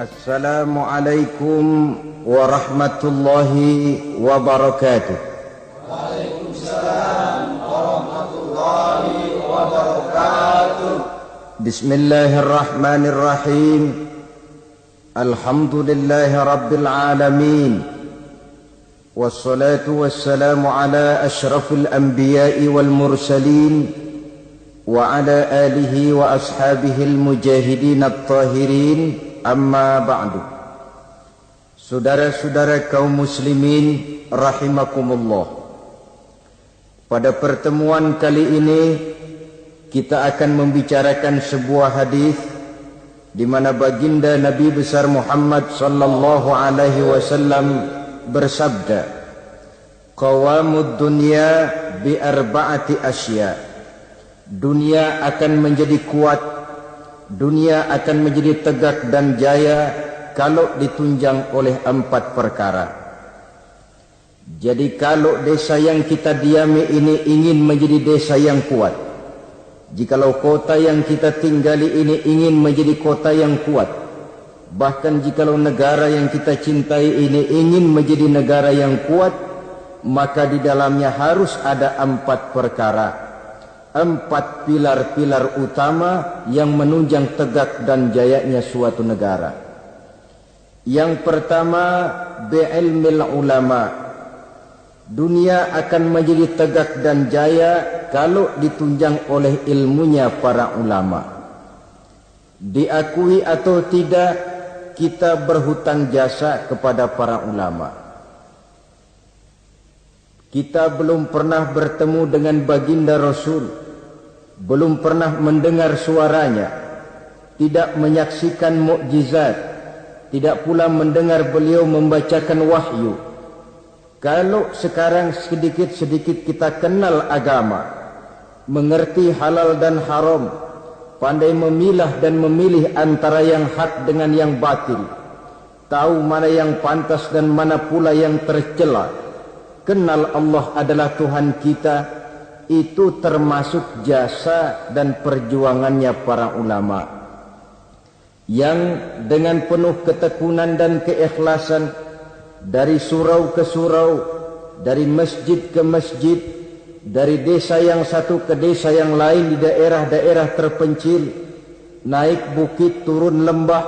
Assalamualaikum warahmatullahi wabarakatuh. Waalaikumsalam warahmatullahi wabarakatuh. Bismillahirrahmanirrahim. Alhamdulillahi rabbil alamin. Wassalatu wassalamu ala ashrafil anbiya'i wal mursalin wa ala alihi wa ashabihil mujahidin at-tahirin. Amma ba'du. Saudara-saudara kaum muslimin rahimakumullah. Pada pertemuan kali ini kita akan membicarakan sebuah hadis di mana baginda Nabi besar Muhammad sallallahu alaihi wasallam bersabda, "Qawamud dunya bi arba'ati asya." Dunia akan menjadi kuat, dunia akan menjadi tegak dan jaya kalau ditunjang oleh 4 perkara. Jadi kalau desa yang kita diami ini ingin menjadi desa yang kuat, jikalau kota yang kita tinggali ini ingin menjadi kota yang kuat, bahkan jikalau negara yang kita cintai ini ingin menjadi negara yang kuat, maka di dalamnya harus ada 4 perkara, 4 pilar-pilar utama yang menunjang tegak dan jayanya suatu negara. Yang pertama, bi'ilmil ulama. Dunia akan menjadi tegak dan jaya kalau ditunjang oleh ilmunya para ulama. Diakui atau tidak, kita berhutang jasa kepada para ulama. Kita belum pernah bertemu dengan baginda Rasul, belum pernah mendengar suaranya, tidak menyaksikan mukjizat, tidak pula mendengar beliau membacakan wahyu. Kalau sekarang sedikit-sedikit kita kenal agama, mengerti halal dan haram, pandai memilah dan memilih antara yang hak dengan yang batil, tahu mana yang pantas dan mana pula yang tercela, kenal Allah adalah Tuhan kita, itu termasuk jasa dan perjuangannya para ulama yang dengan penuh ketekunan dan keikhlasan dari surau ke surau, dari masjid ke masjid, dari desa yang satu ke desa yang lain di daerah-daerah terpencil, naik bukit turun lembah,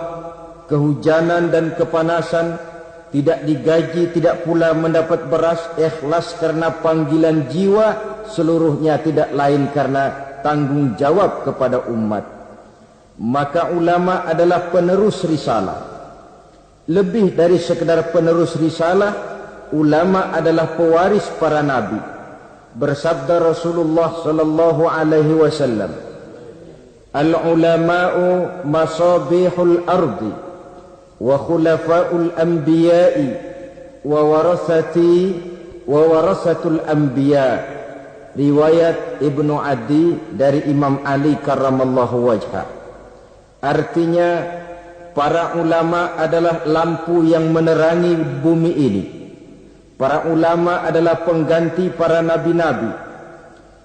kehujanan dan kepanasan, tidak digaji, tidak pula mendapat beras, ikhlas karena panggilan jiwa, seluruhnya tidak lain karena tanggung jawab kepada umat. Maka ulama adalah penerus risalah. Lebih dari sekedar penerus risalah, ulama adalah pewaris para nabi. Bersabda Rasulullah sallallahu alaihi wasallam, "Al-ulama'u masabihul ardi wa khulafa'ul anbiya'i wa warasatul anbiya." Riwayat Ibnu Adi dari Imam Ali karramallahu wajhah. Artinya, para ulama adalah lampu yang menerangi bumi ini. Para ulama adalah pengganti para nabi-nabi.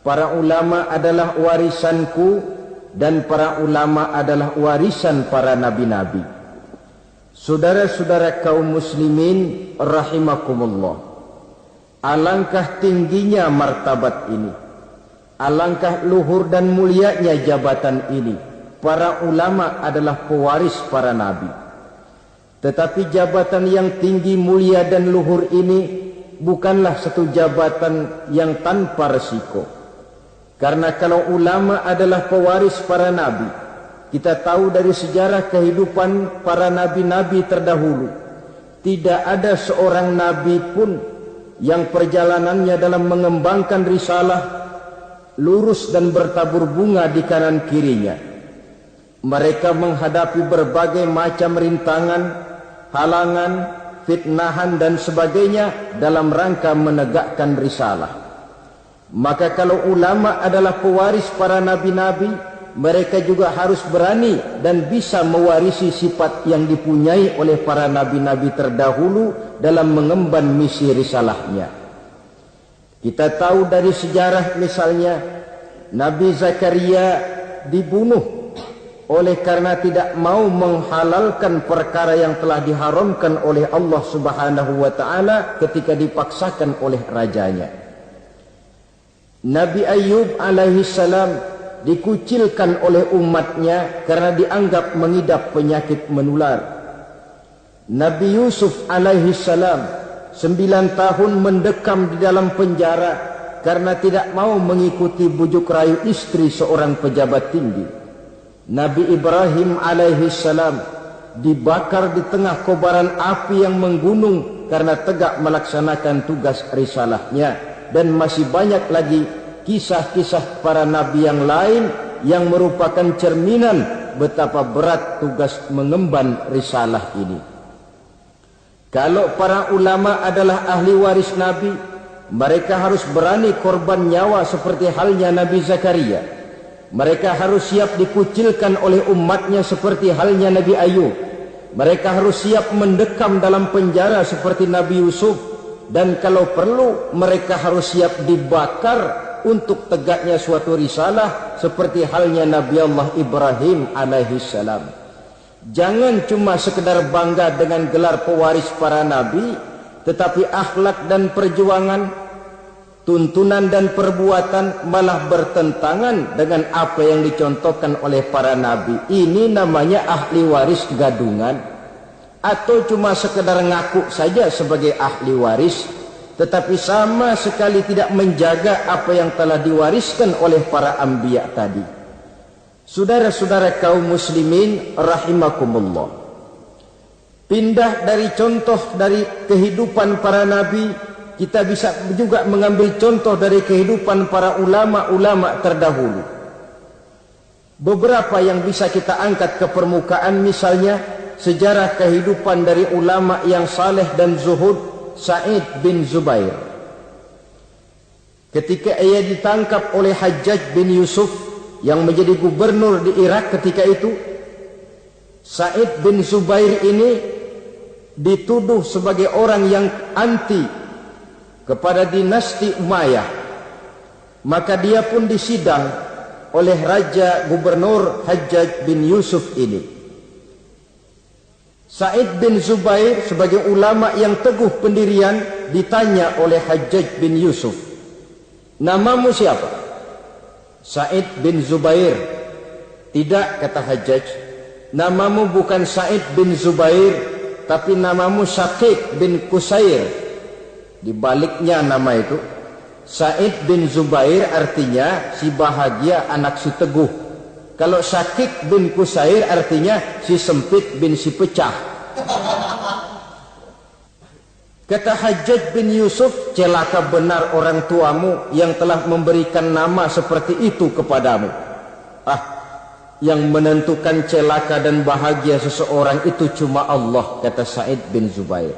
Para ulama adalah warisanku dan para ulama adalah warisan para nabi-nabi. Saudara-saudara kaum muslimin rahimakumullah. Alangkah tingginya martabat ini. Alangkah luhur dan mulianya jabatan ini. Para ulama adalah pewaris para nabi. Tetapi jabatan yang tinggi, mulia dan luhur ini bukanlah satu jabatan yang tanpa resiko. Karena kalau ulama adalah pewaris para nabi, kita tahu dari sejarah kehidupan para nabi-nabi terdahulu, tidak ada seorang nabi pun yang perjalanannya dalam mengembangkan risalah lurus dan bertabur bunga di kanan kirinya. Mereka menghadapi berbagai macam rintangan, halangan, fitnahan dan sebagainya dalam rangka menegakkan risalah. Maka kalau ulama adalah pewaris para nabi-nabi, mereka juga harus berani dan bisa mewarisi sifat yang dipunyai oleh para nabi-nabi terdahulu dalam mengemban misi risalahnya. Kita tahu dari sejarah misalnya Nabi Zakaria dibunuh oleh karena tidak mau menghalalkan perkara yang telah diharamkan oleh Allah Subhanahu wa taala ketika dipaksakan oleh rajanya. Nabi Ayub alaihi salam dikucilkan oleh umatnya karena dianggap mengidap penyakit menular. Nabi Yusuf alaihi salam 9 tahun mendekam di dalam penjara karena tidak mau mengikuti bujuk rayu istri seorang pejabat tinggi. Nabi Ibrahim alaihi salam dibakar di tengah kobaran api yang menggunung karena tegak melaksanakan tugas risalahnya, dan masih banyak lagi kisah-kisah para nabi yang lain yang merupakan cerminan betapa berat tugas mengemban risalah ini. Kalau para ulama adalah ahli waris Nabi, mereka harus berani korban nyawa seperti halnya Nabi Zakaria. Mereka harus siap dikucilkan oleh umatnya seperti halnya Nabi Ayub. Mereka harus siap mendekam dalam penjara seperti Nabi Yusuf. Dan kalau perlu, mereka harus siap dibakar untuk tegaknya suatu risalah seperti halnya Nabi Allah Ibrahim alaihi salam. Jangan cuma sekedar bangga dengan gelar pewaris para nabi, tetapi akhlak dan perjuangan, tuntunan dan perbuatan malah bertentangan dengan apa yang dicontohkan oleh para nabi. Ini namanya ahli waris gadungan. Atau cuma sekedar ngaku saja sebagai ahli waris, tetapi sama sekali tidak menjaga apa yang telah diwariskan oleh para anbiya tadi. Saudara-saudara kaum muslimin rahimakumullah, pindah dari contoh dari kehidupan para nabi, kita bisa juga mengambil contoh dari kehidupan para ulama-ulama terdahulu. Beberapa yang bisa kita angkat ke permukaan, misalnya sejarah kehidupan dari ulama yang saleh dan zuhud, Sa'id bin Zubair. Ketika ia ditangkap oleh Hajjaj bin Yusuf yang menjadi gubernur di Irak ketika itu, Sa'id bin Zubair ini dituduh sebagai orang yang anti kepada dinasti Umayyah. Maka dia pun disidang oleh Raja Gubernur Hajjaj bin Yusuf ini. Sa'id bin Zubair sebagai ulama yang teguh pendirian ditanya oleh Hajjaj bin Yusuf, "Namamu siapa?" Sa'id bin Zubair. "Tidak," kata Hajjaj, "namamu bukan Sa'id bin Zubair, tapi namamu Syaqiq bin Qusair." Di baliknya nama itu, Sa'id bin Zubair artinya si bahagia, anak si teguh. Kalau Syaqiq bin Qusair artinya si sempit bin si pecah. Kata Hajjaj bin Yusuf, "Celaka benar orang tuamu yang telah memberikan nama seperti itu kepadamu." Yang menentukan celaka dan bahagia seseorang itu cuma Allah, kata Sa'id bin Zubair.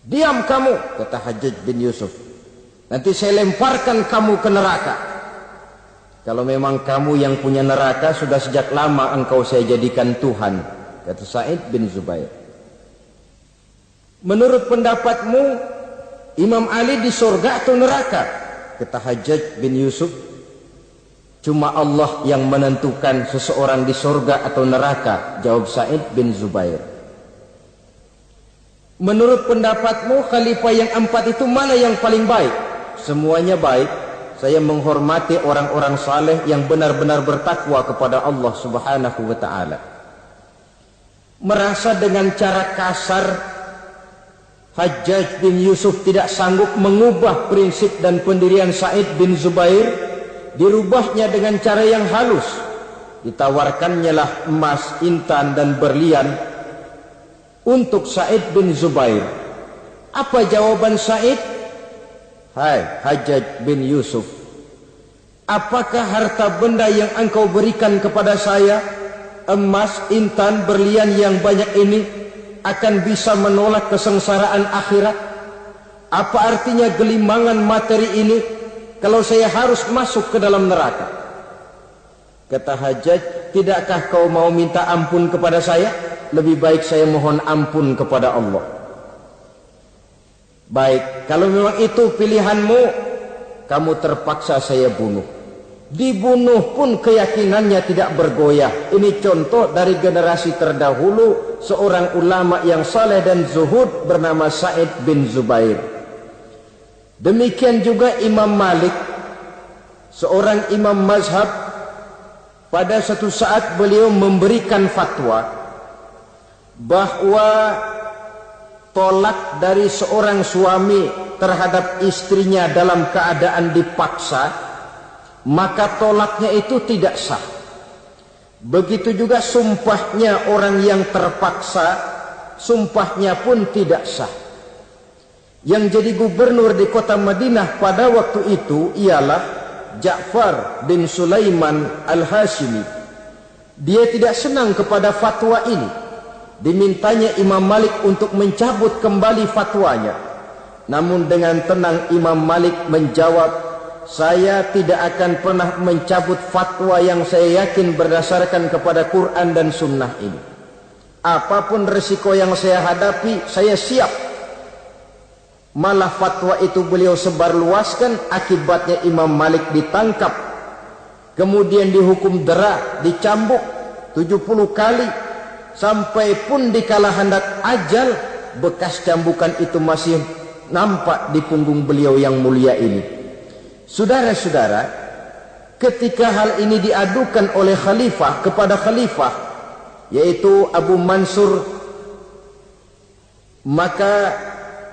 "Diam kamu," kata Hajjaj bin Yusuf. "Nanti saya lemparkan kamu ke neraka." "Kalau memang kamu yang punya neraka, sudah sejak lama engkau saya jadikan Tuhan," kata Sa'id bin Zubair. "Menurut pendapatmu, Imam Ali di surga atau neraka?" kata Hajjaj bin Yusuf. "Cuma Allah yang menentukan seseorang di surga atau neraka," jawab Sa'id bin Zubair. "Menurut pendapatmu, khalifah yang 4 itu mana yang paling baik?" "Semuanya baik. Saya menghormati orang-orang saleh yang benar-benar bertakwa kepada Allah Subhanahu wa ta'ala." Merasa dengan cara kasar, Hajjaj bin Yusuf tidak sanggup mengubah prinsip dan pendirian Sa'id bin Zubair. Dirubahnya dengan cara yang halus. Ditawarkannya lah emas, intan dan berlian untuk Sa'id bin Zubair. Apa jawaban Sa'id? "Hai Hajjaj bin Yusuf, apakah harta benda yang engkau berikan kepada saya, emas, intan, berlian yang banyak ini, akan bisa menolak kesengsaraan akhirat? Apa artinya gelimangan materi ini kalau saya harus masuk ke dalam neraka?" Kata Hajjaj, "Tidakkah kau mau minta ampun kepada saya? Lebih baik saya mohon ampun kepada Allah." "Baik, kalau memang itu pilihanmu, kamu terpaksa saya bunuh." Dibunuh pun keyakinannya tidak bergoyah. Ini contoh dari generasi terdahulu, seorang ulama yang saleh dan zuhud bernama Sa'id bin Zubair. Demikian juga Imam Malik, seorang imam mazhab. Pada satu saat beliau memberikan fatwa bahwa tolak dari seorang suami terhadap istrinya dalam keadaan dipaksa, maka tolaknya itu tidak sah. Begitu juga sumpahnya orang yang terpaksa, sumpahnya pun tidak sah. Yang jadi gubernur di kota Madinah pada waktu itu ialah Ja'far bin Sulaiman Al-Hashimi. Dia tidak senang kepada fatwa ini. Dimintanya Imam Malik untuk mencabut kembali fatwanya. Namun dengan tenang Imam Malik menjawab, saya tidak akan pernah mencabut fatwa yang saya yakin berdasarkan kepada Quran dan Sunnah ini. Apapun resiko yang saya hadapi, saya siap. Malah fatwa itu beliau sebarluaskan, akibatnya Imam Malik ditangkap, kemudian dihukum dera, dicambuk 70 kali, sampai pun di kala hendak ajal, bekas cambukan itu masih nampak di punggung beliau yang mulia ini. Saudara-saudara, ketika hal ini diadukan oleh khalifah kepada khalifah, yaitu Abu Mansur, maka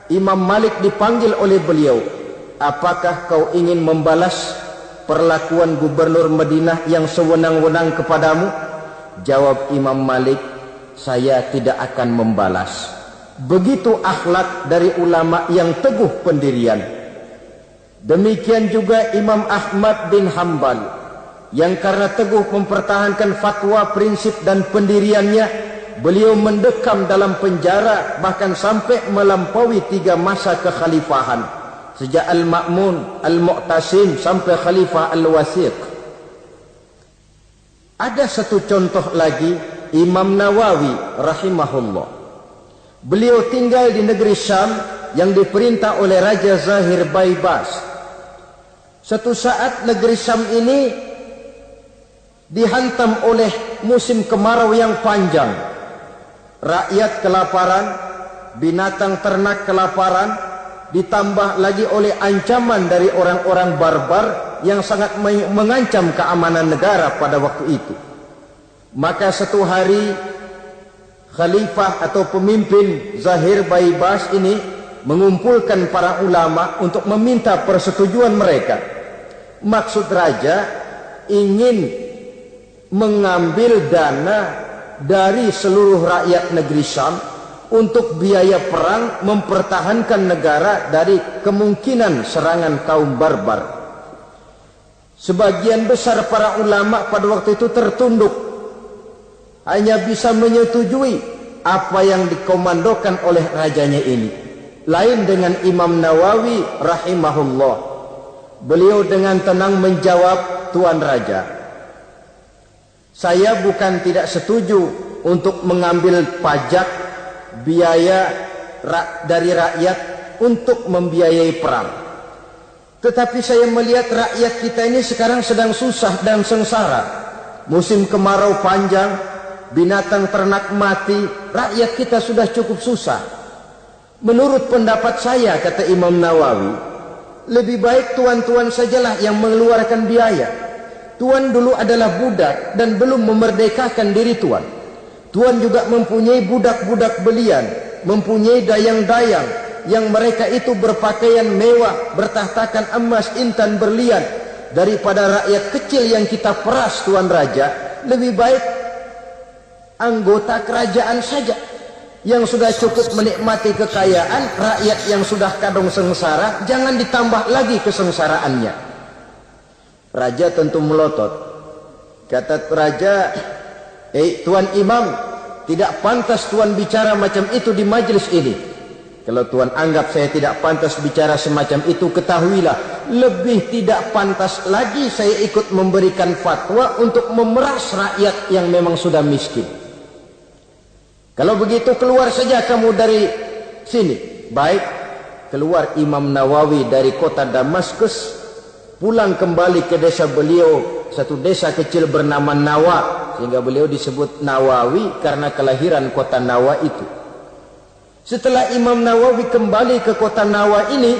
Imam Malik dipanggil oleh beliau. Apakah kau ingin membalas perlakuan gubernur Madinah yang sewenang-wenang kepadamu? Jawab Imam Malik, saya tidak akan membalas. Begitu akhlak dari ulama yang teguh pendirian. Demikian juga Imam Ahmad bin Hanbal, yang karena teguh mempertahankan fatwa, prinsip dan pendiriannya, beliau mendekam dalam penjara bahkan sampai melampaui 3 masa kekhalifahan, sejak Al-Ma'mun, Al-Mu'tasim sampai Khalifah Al-Wasiq. Ada satu contoh lagi, Imam Nawawi rahimahullah. Beliau tinggal di negeri Syam yang diperintah oleh Raja Zahir Baibas. Satu saat negeri Syam ini dihantam oleh musim kemarau yang panjang. Rakyat kelaparan, binatang ternak kelaparan, ditambah lagi oleh ancaman dari orang-orang barbar yang sangat mengancam keamanan negara pada waktu itu. Maka satu hari khalifah atau pemimpin Zahir Baibas ini mengumpulkan para ulama untuk meminta persetujuan mereka. Maksud raja ingin mengambil dana dari seluruh rakyat negeri Syam untuk biaya perang, mempertahankan negara dari kemungkinan serangan kaum barbar. Sebagian besar para ulama pada waktu itu tertunduk, hanya bisa menyetujui apa yang dikomandokan oleh rajanya ini. Lain dengan Imam Nawawi rahimahullah. Beliau dengan tenang menjawab, Tuan Raja, saya bukan tidak setuju untuk mengambil pajak biaya dari rakyat untuk membiayai perang. Tetapi saya melihat rakyat kita ini sekarang sedang susah dan sengsara. Musim kemarau panjang, binatang ternak mati, rakyat kita sudah cukup susah. Menurut pendapat saya, kata Imam Nawawi, lebih baik tuan-tuan sajalah yang mengeluarkan biaya. Tuan dulu adalah budak dan belum memerdekakan diri tuan. Tuan juga mempunyai budak-budak belian, mempunyai dayang-dayang yang mereka itu berpakaian mewah, bertahtakan emas, intan, berlian. Daripada rakyat kecil yang kita peras, Tuan Raja, lebih baik anggota kerajaan saja yang sudah cukup menikmati kekayaan. Rakyat yang sudah kadung sengsara, jangan ditambah lagi kesengsaraannya. Raja tentu melotot. Kata raja, Tuan Imam, tidak pantas Tuan bicara macam itu di majlis ini. Kalau Tuan anggap saya tidak pantas bicara semacam itu, ketahuilah, lebih tidak pantas lagi saya ikut memberikan fatwa untuk memeras rakyat yang memang sudah miskin. Kalau begitu keluar saja kamu dari sini. Baik, keluar Imam Nawawi dari kota Damaskus, pulang kembali ke desa beliau, satu desa kecil bernama Nawa, sehingga beliau disebut Nawawi karena kelahiran kota Nawa itu. Setelah Imam Nawawi kembali ke kota Nawa ini,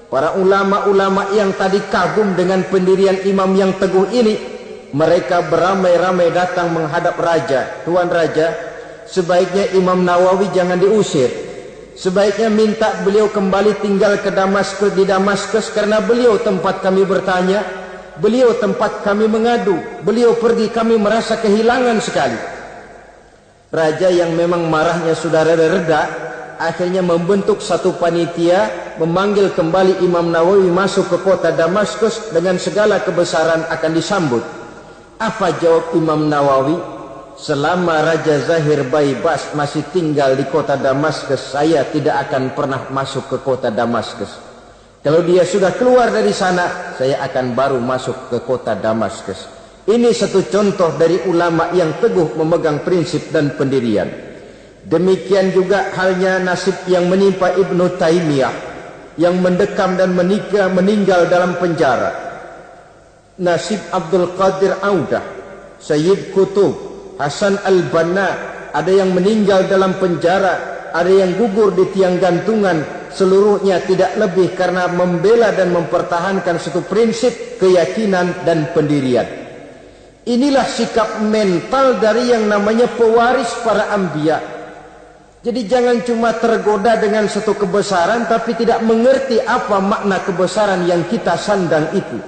para ulama-ulama yang tadi kagum dengan pendirian imam yang teguh ini, mereka beramai-ramai datang menghadap raja. Tuan raja, sebaiknya Imam Nawawi jangan diusir. Sebaiknya minta beliau kembali tinggal ke Damaskus, di Damaskus, karena beliau tempat kami bertanya, beliau tempat kami mengadu, beliau pergi kami merasa kehilangan sekali. Raja yang memang marahnya sudah reda-reda, akhirnya membentuk satu panitia, memanggil kembali Imam Nawawi masuk ke kota Damaskus dengan segala kebesaran akan disambut. Apa jawab Imam Nawawi? Selama Raja Zahir Baibas masih tinggal di kota Damaskus, saya tidak akan pernah masuk ke kota Damaskus. Kalau dia sudah keluar dari sana, saya akan baru masuk ke kota Damaskus. Ini satu contoh dari ulama yang teguh memegang prinsip dan pendirian. Demikian juga halnya nasib yang menimpa Ibnu Taimiyah, yang mendekam dan meninggal dalam penjara. Nasib Abdul Qadir Audah, Sayyid Qutb, Hasan Al-Banna, ada yang meninggal dalam penjara, ada yang gugur di tiang gantungan, seluruhnya tidak lebih karena membela dan mempertahankan satu prinsip, keyakinan dan pendirian. Inilah sikap mental dari yang namanya pewaris para anbiya. Jadi jangan cuma tergoda dengan satu kebesaran tapi tidak mengerti apa makna kebesaran yang kita sandang itu.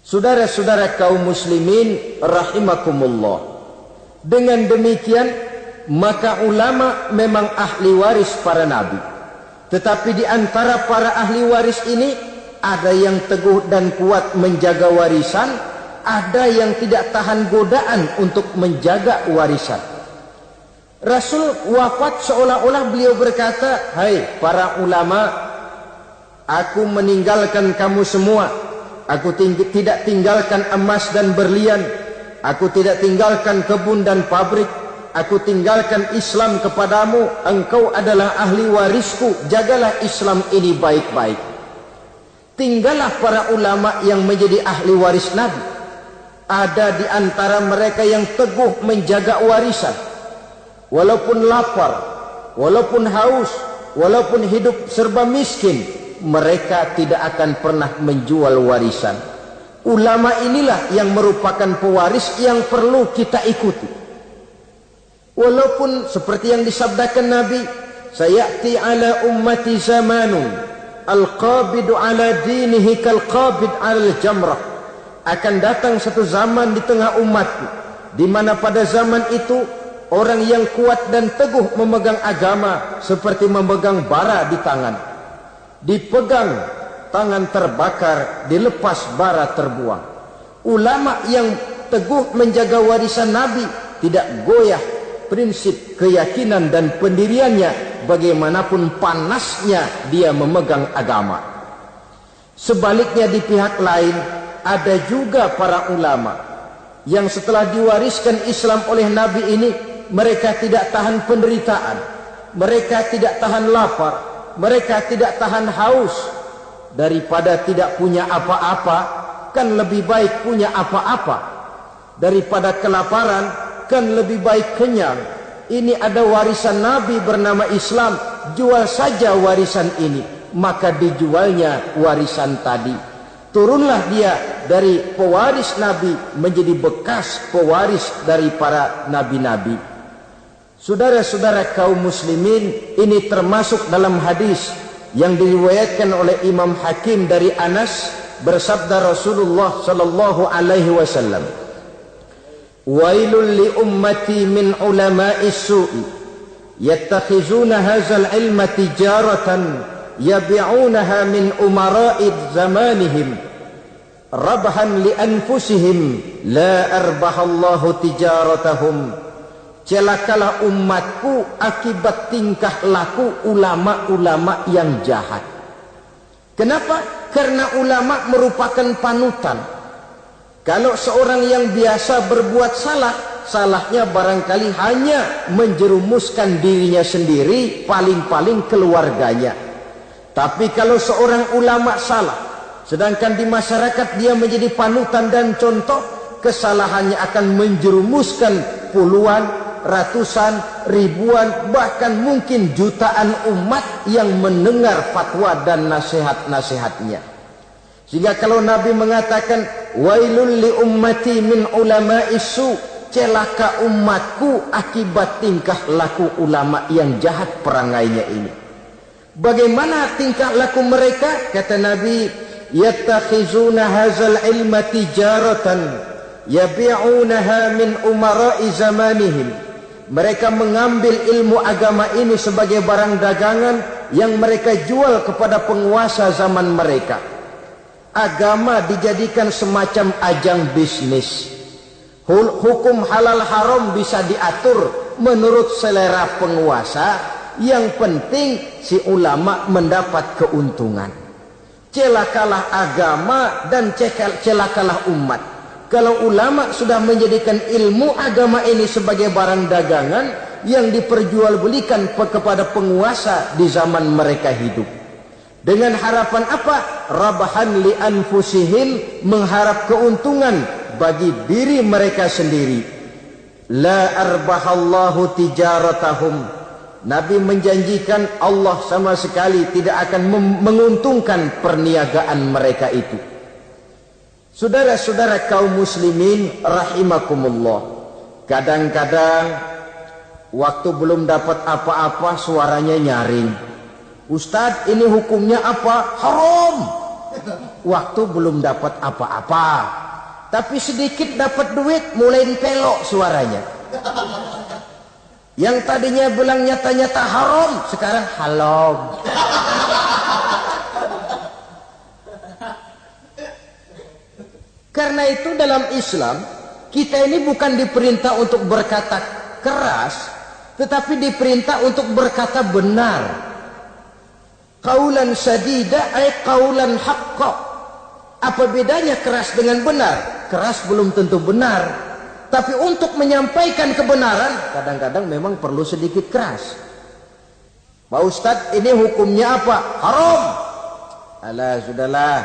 Saudara-saudara kaum muslimin rahimakumullah. Dengan demikian maka ulama memang ahli waris para nabi. Tetapi di antara para ahli waris ini ada yang teguh dan kuat menjaga warisan, ada yang tidak tahan godaan untuk menjaga warisan. Rasul wafat seolah-olah beliau berkata, "Hai para ulama, aku meninggalkan kamu semua. Aku tidak tinggalkan emas dan berlian. Aku tidak tinggalkan kebun dan pabrik. Aku tinggalkan Islam kepadamu. Engkau adalah ahli warisku. Jagalah Islam ini baik-baik." Tinggallah para ulama yang menjadi ahli waris Nabi. Ada di antara mereka yang teguh menjaga warisan. Walaupun lapar, walaupun haus, walaupun hidup serba miskin, mereka tidak akan pernah menjual warisan. Ulama inilah yang merupakan pewaris yang perlu kita ikuti. Walaupun seperti yang disabdakan Nabi, sayati ala ummati zamanun al-qabidu ala dinihi kal-qabid ala jamrah. Akan datang satu zaman di tengah umatku, di mana pada zaman itu orang yang kuat dan teguh memegang agama seperti memegang bara di tangan. Dipegang, tangan terbakar, dilepas bara terbuang. Ulama yang teguh menjaga warisan Nabi tidak goyah prinsip keyakinan dan pendiriannya bagaimanapun panasnya dia memegang agama. Sebaliknya di pihak lain ada juga para ulama yang setelah diwariskan Islam oleh Nabi ini, mereka tidak tahan penderitaan, mereka tidak tahan lapar, mereka tidak tahan haus. Daripada tidak punya apa-apa, kan lebih baik punya apa-apa. Daripada kelaparan, kan lebih baik kenyang. Ini ada warisan Nabi bernama Islam, jual saja warisan ini. Maka dijualnya warisan tadi. Turunlah dia dari pewaris Nabi menjadi bekas pewaris dari para nabi-nabi. Saudara-saudara kaum muslimin, ini termasuk dalam hadis yang diriwayatkan oleh Imam Hakim dari Anas, bersabda Rasulullah sallallahu alaihi wasallam, "Wailul li ummati min ulama'is su'i yattakhizuna hadzal ilma tijaratan yabi'unaha min umara'id zamanihim rabhan li anfusihim la arbahallahu tijaratahum." Celakalah umatku akibat tingkah laku ulama-ulama yang jahat. Kenapa? Karena ulama merupakan panutan. Kalau seorang yang biasa berbuat salah, salahnya barangkali hanya menjerumuskan dirinya sendiri, paling-paling keluarganya. Tapi kalau seorang ulama salah, Sedangkan di masyarakat dia menjadi panutan dan contoh, kesalahannya akan menjerumuskan puluhan, ratusan, ribuan, bahkan mungkin jutaan umat yang mendengar fatwa dan nasihat-nasihatnya. Sehingga kalau Nabi mengatakan wailul li ummati min ulama'is su, celaka umatku akibat tingkah laku ulama yang jahat perangainya ini. Bagaimana tingkah laku mereka? Kata Nabi, yattakhizuna hadzal ilma tijaratan yabi'unaha min umara'i zamanihim. Mereka mengambil ilmu agama ini sebagai barang dagangan yang mereka jual kepada penguasa zaman mereka. Agama dijadikan semacam ajang bisnis. Hukum halal haram bisa diatur menurut selera penguasa. Yang penting si ulama mendapat keuntungan. Celakalah agama dan celakalah umat. Kalau ulama sudah menjadikan ilmu agama ini sebagai barang dagangan yang diperjualbelikan kepada penguasa di zaman mereka hidup. Dengan harapan apa? Rabahan li anfusihim, mengharap keuntungan bagi diri mereka sendiri. La arbahallahu tijaratahum. Nabi menjanjikan Allah sama sekali tidak akan menguntungkan perniagaan mereka itu. Saudara-saudara kaum muslimin rahimakumullah, kadang-kadang waktu belum dapat apa-apa suaranya nyaring. Ustadz, ini hukumnya apa? Haram. Waktu belum dapat apa-apa, tapi sedikit dapat duit mulai pelok suaranya. Yang tadinya bilang nyata-nyata haram, sekarang halal. Karena itu dalam Islam, kita ini bukan diperintah untuk berkata keras, tetapi diperintah untuk berkata benar. Qaulan sadida ay qaulan haqqa. Apa bedanya keras dengan benar? Keras belum tentu benar. Tapi untuk menyampaikan kebenaran, kadang-kadang memang perlu sedikit keras. Pak Ustadz, ini hukumnya apa? Haram. Alah, sudahlah.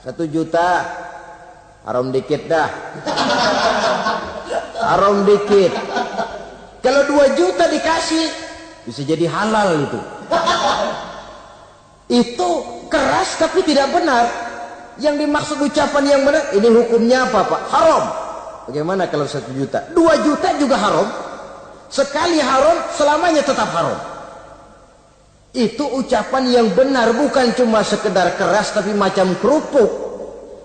1 juta. Haram dikit dah. Haram dikit. Kalau 2 juta dikasih, bisa jadi halal itu. Itu keras tapi tidak benar. Yang dimaksud ucapan yang benar, ini hukumnya apa Pak? Haram. Bagaimana kalau 1 juta? 2 juta juga haram. Sekali haram, selamanya tetap haram. Itu ucapan yang benar, bukan cuma sekedar keras tapi macam kerupuk.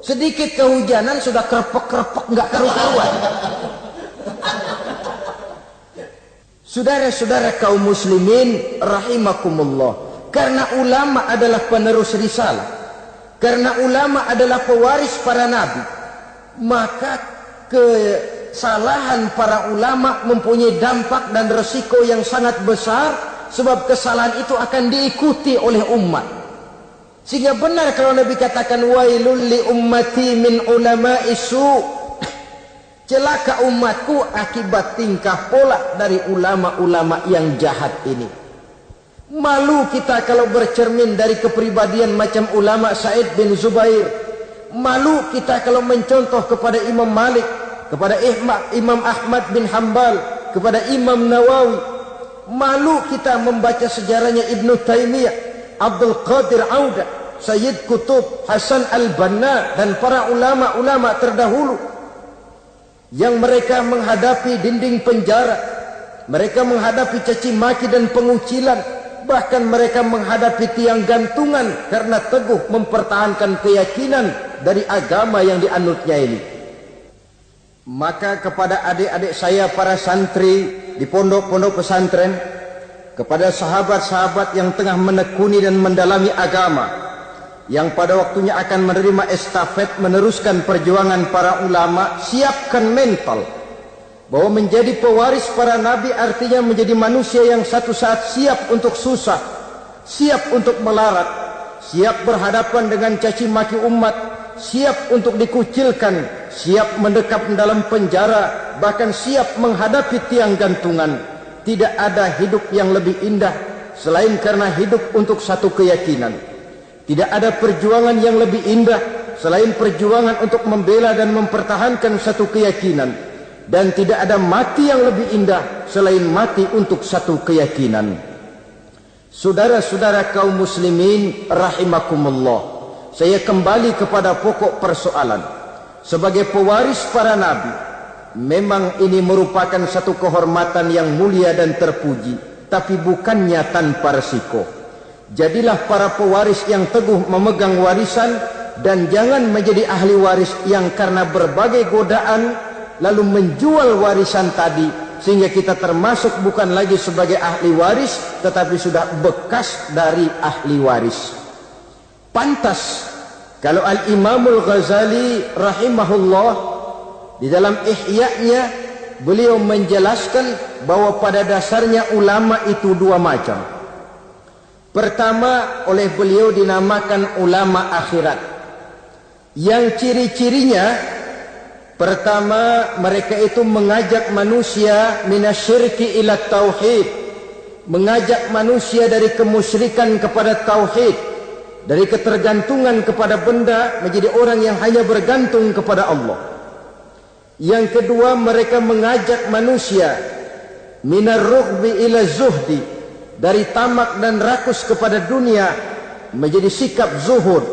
Sedikit kehujanan sudah kerpek-kerpek nggak karu-karuan. Saudara-saudara kaum muslimin rahimakumullah, karena ulama adalah penerus risalah, karena ulama adalah pewaris para nabi, maka kesalahan para ulama mempunyai dampak dan resiko yang sangat besar, sebab kesalahan itu akan diikuti oleh umat. Sehingga benar kalau Nabi katakan wailul li ummati min ulama'is su, celaka umatku akibat tingkah pola dari ulama-ulama yang jahat ini. Malu kita kalau bercermin dari kepribadian macam ulama Sa'id bin Zubair. Malu kita kalau mencontoh kepada Imam Malik, kepada Imam Ahmad bin Hanbal, kepada Imam Nawawi. Malu kita membaca sejarahnya Ibnu Taimiyah, Abdul Qadir Auda, Sayyid Qutb, Hasan al-Banna, dan para ulama-ulama terdahulu yang mereka menghadapi dinding penjara, mereka menghadapi caci maki dan pengucilan, bahkan mereka menghadapi tiang gantungan karena teguh mempertahankan keyakinan dari agama yang dianutnya ini. Maka kepada adik-adik saya para santri di pondok-pondok pesantren, kepada sahabat-sahabat yang tengah menekuni dan mendalami agama, yang pada waktunya akan menerima estafet meneruskan perjuangan para ulama, siapkan mental bahwa menjadi pewaris para nabi artinya menjadi manusia yang satu saat siap untuk susah, siap untuk melarat, siap berhadapan dengan caci maki umat, siap untuk dikucilkan, siap mendekap dalam penjara, bahkan siap menghadapi tiang gantungan. Tidak ada hidup yang lebih indah selain karena hidup untuk satu keyakinan. Tidak ada perjuangan yang lebih indah selain perjuangan untuk membela dan mempertahankan satu keyakinan. Dan tidak ada mati yang lebih indah selain mati untuk satu keyakinan. Saudara-saudara kaum muslimin rahimakumullah, saya kembali kepada pokok persoalan. Sebagai pewaris para nabi, memang ini merupakan satu kehormatan yang mulia dan terpuji, tapi bukannya tanpa resiko. Jadilah para pewaris yang teguh memegang warisan, dan jangan menjadi ahli waris yang karena berbagai godaan lalu menjual warisan tadi, sehingga kita termasuk bukan lagi sebagai ahli waris, tetapi sudah bekas dari ahli waris. Pantas kalau Al-Imamul Ghazali rahimahullah di dalam Ihya-nya beliau menjelaskan bahwa pada dasarnya ulama itu dua macam. Pertama, oleh beliau dinamakan ulama akhirat, yang ciri-cirinya pertama, mereka itu mengajak manusia minasyirki ila tauhid, mengajak manusia dari kemusyrikan kepada tauhid, dari ketergantungan kepada benda menjadi orang yang hanya bergantung kepada Allah. Yang kedua, mereka mengajak manusia minar rughbi ila zuhdi, dari tamak dan rakus kepada dunia menjadi sikap zuhud.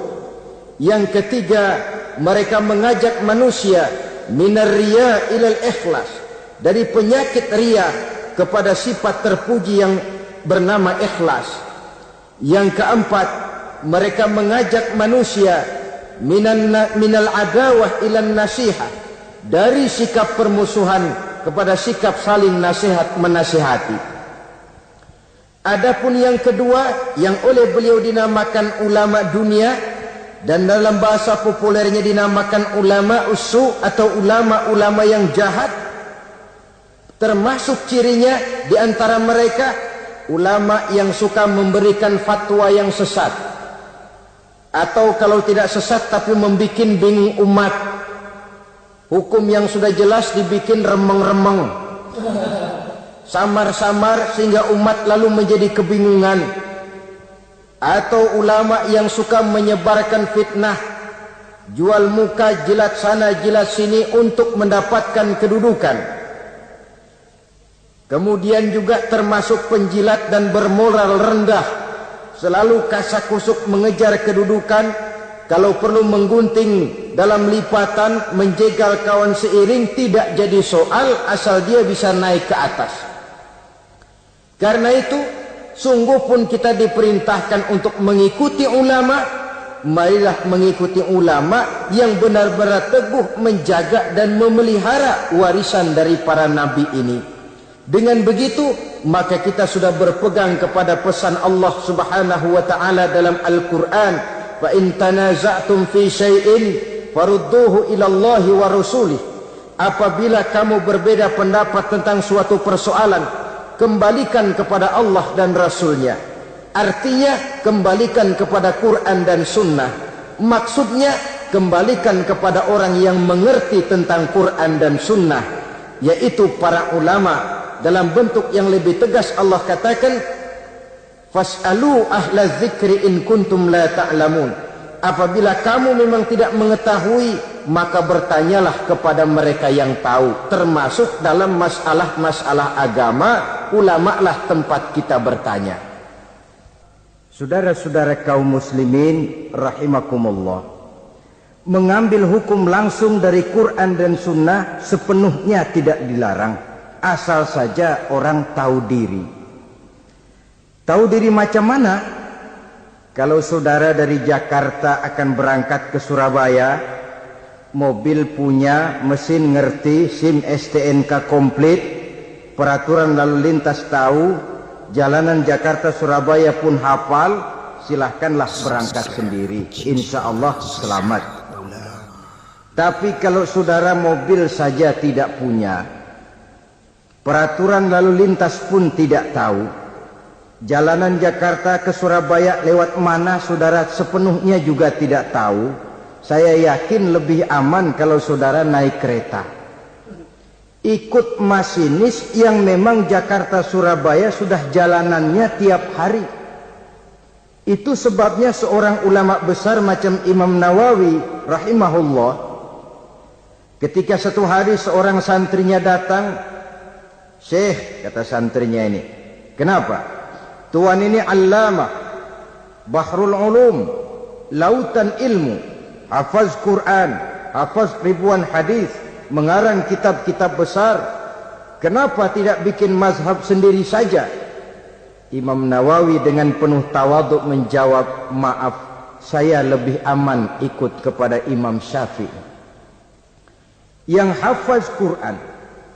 Yang ketiga, mereka mengajak manusia minar riya ilal ikhlas, dari penyakit riya kepada sifat terpuji yang bernama ikhlas. Yang keempat, mereka mengajak manusia minal adawah ilan nasihah, dari sikap permusuhan kepada sikap saling nasihat menasihati. Adapun yang kedua, yang oleh beliau dinamakan ulama dunia, dan dalam bahasa populernya dinamakan ulama usu atau ulama-ulama yang jahat, termasuk cirinya di antara mereka ulama yang suka memberikan fatwa yang sesat, atau kalau tidak sesat tapi membuat bingung umat. Hukum yang sudah jelas dibikin remeng-remeng, samar-samar, sehingga umat lalu menjadi kebingungan. Atau ulama yang suka menyebarkan fitnah, jual muka, jilat sana jilat sini untuk mendapatkan kedudukan. Kemudian juga termasuk penjilat dan bermoral rendah, selalu kasak-kusuk mengejar kedudukan. Kalau perlu menggunting dalam lipatan, menjegal kawan seiring, tidak jadi soal asal dia bisa naik ke atas. Karena itu, sungguh pun kita diperintahkan untuk mengikuti ulama. Marilah mengikuti ulama yang benar-benar teguh menjaga dan memelihara warisan dari para nabi ini. Dengan begitu, maka kita sudah berpegang kepada pesan Allah Subhanahu wa taala dalam Al-Qur'an, "Fa in tanaza'tum fi syai'in farudduhu ila Allah wa rasulih." Apabila kamu berbeda pendapat tentang suatu persoalan, kembalikan kepada Allah dan Rasulnya. Artinya kembalikan kepada Quran dan Sunnah. Maksudnya kembalikan kepada orang yang mengerti tentang Quran dan Sunnah, yaitu para ulama. Dalam bentuk yang lebih tegas Allah katakan, "Fas'alu ahla dzikri in kuntum la ta'lamun." Apabila kamu memang tidak mengetahui, maka bertanyalah kepada mereka yang tahu. Termasuk dalam masalah-masalah agama, ulama lah tempat kita bertanya. Saudara-saudara kaum muslimin rahimakumullah, mengambil hukum langsung dari Quran dan Sunnah sepenuhnya tidak dilarang, asal saja orang tahu diri. Tahu diri macam mana? Kalau saudara dari Jakarta akan berangkat ke Surabaya, mobil punya, mesin ngerti, SIM STNK komplit, peraturan lalu lintas tahu, jalanan Jakarta Surabaya pun hafal, silahkanlah berangkat sendiri, insya Allah selamat. Tapi kalau saudara mobil saja tidak punya, peraturan lalu lintas pun tidak tahu, jalanan Jakarta ke Surabaya lewat mana saudara sepenuhnya juga tidak tahu, saya yakin lebih aman kalau saudara naik kereta. Ikut masinis yang memang Jakarta Surabaya sudah jalanannya tiap hari. Itu sebabnya seorang ulama besar macam Imam Nawawi rahimahullah, ketika satu hari seorang santrinya datang, "Syekh," kata santrinya ini, "kenapa? Tuan ini allamah, bahrul ulum, lautan ilmu, hafaz Quran, hafaz ribuan hadis, mengarang kitab-kitab besar. Kenapa tidak bikin mazhab sendiri saja?" Imam Nawawi dengan penuh tawaduk menjawab, "Maaf, saya lebih aman ikut kepada Imam Syafi'i. Yang hafaz Quran,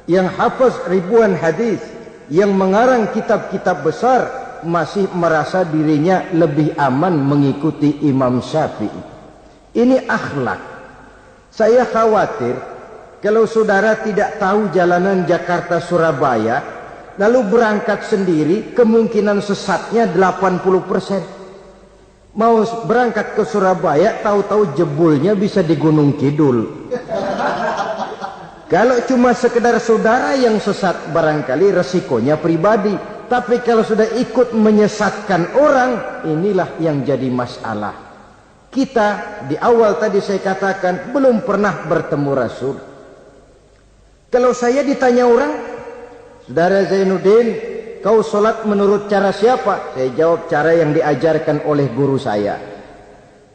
yang hafaz ribuan hadis, yang mengarang kitab-kitab besar, masih merasa dirinya lebih aman mengikuti Imam Syafi'i. Ini akhlak. Saya khawatir kalau saudara tidak tahu jalanan Jakarta Surabaya, lalu berangkat sendiri, kemungkinan sesatnya 80%. Mau berangkat ke Surabaya, tahu-tahu jebulnya bisa di Gunung Kidul. Kalau cuma sekedar saudara yang sesat, barangkali resikonya pribadi. Tapi kalau sudah ikut menyesatkan orang, inilah yang jadi masalah. Kita di awal tadi saya katakan belum pernah bertemu Rasul. Kalau saya ditanya orang, "Saudara Zainuddin, kau sholat menurut cara siapa?" Saya jawab, cara yang diajarkan oleh guru saya.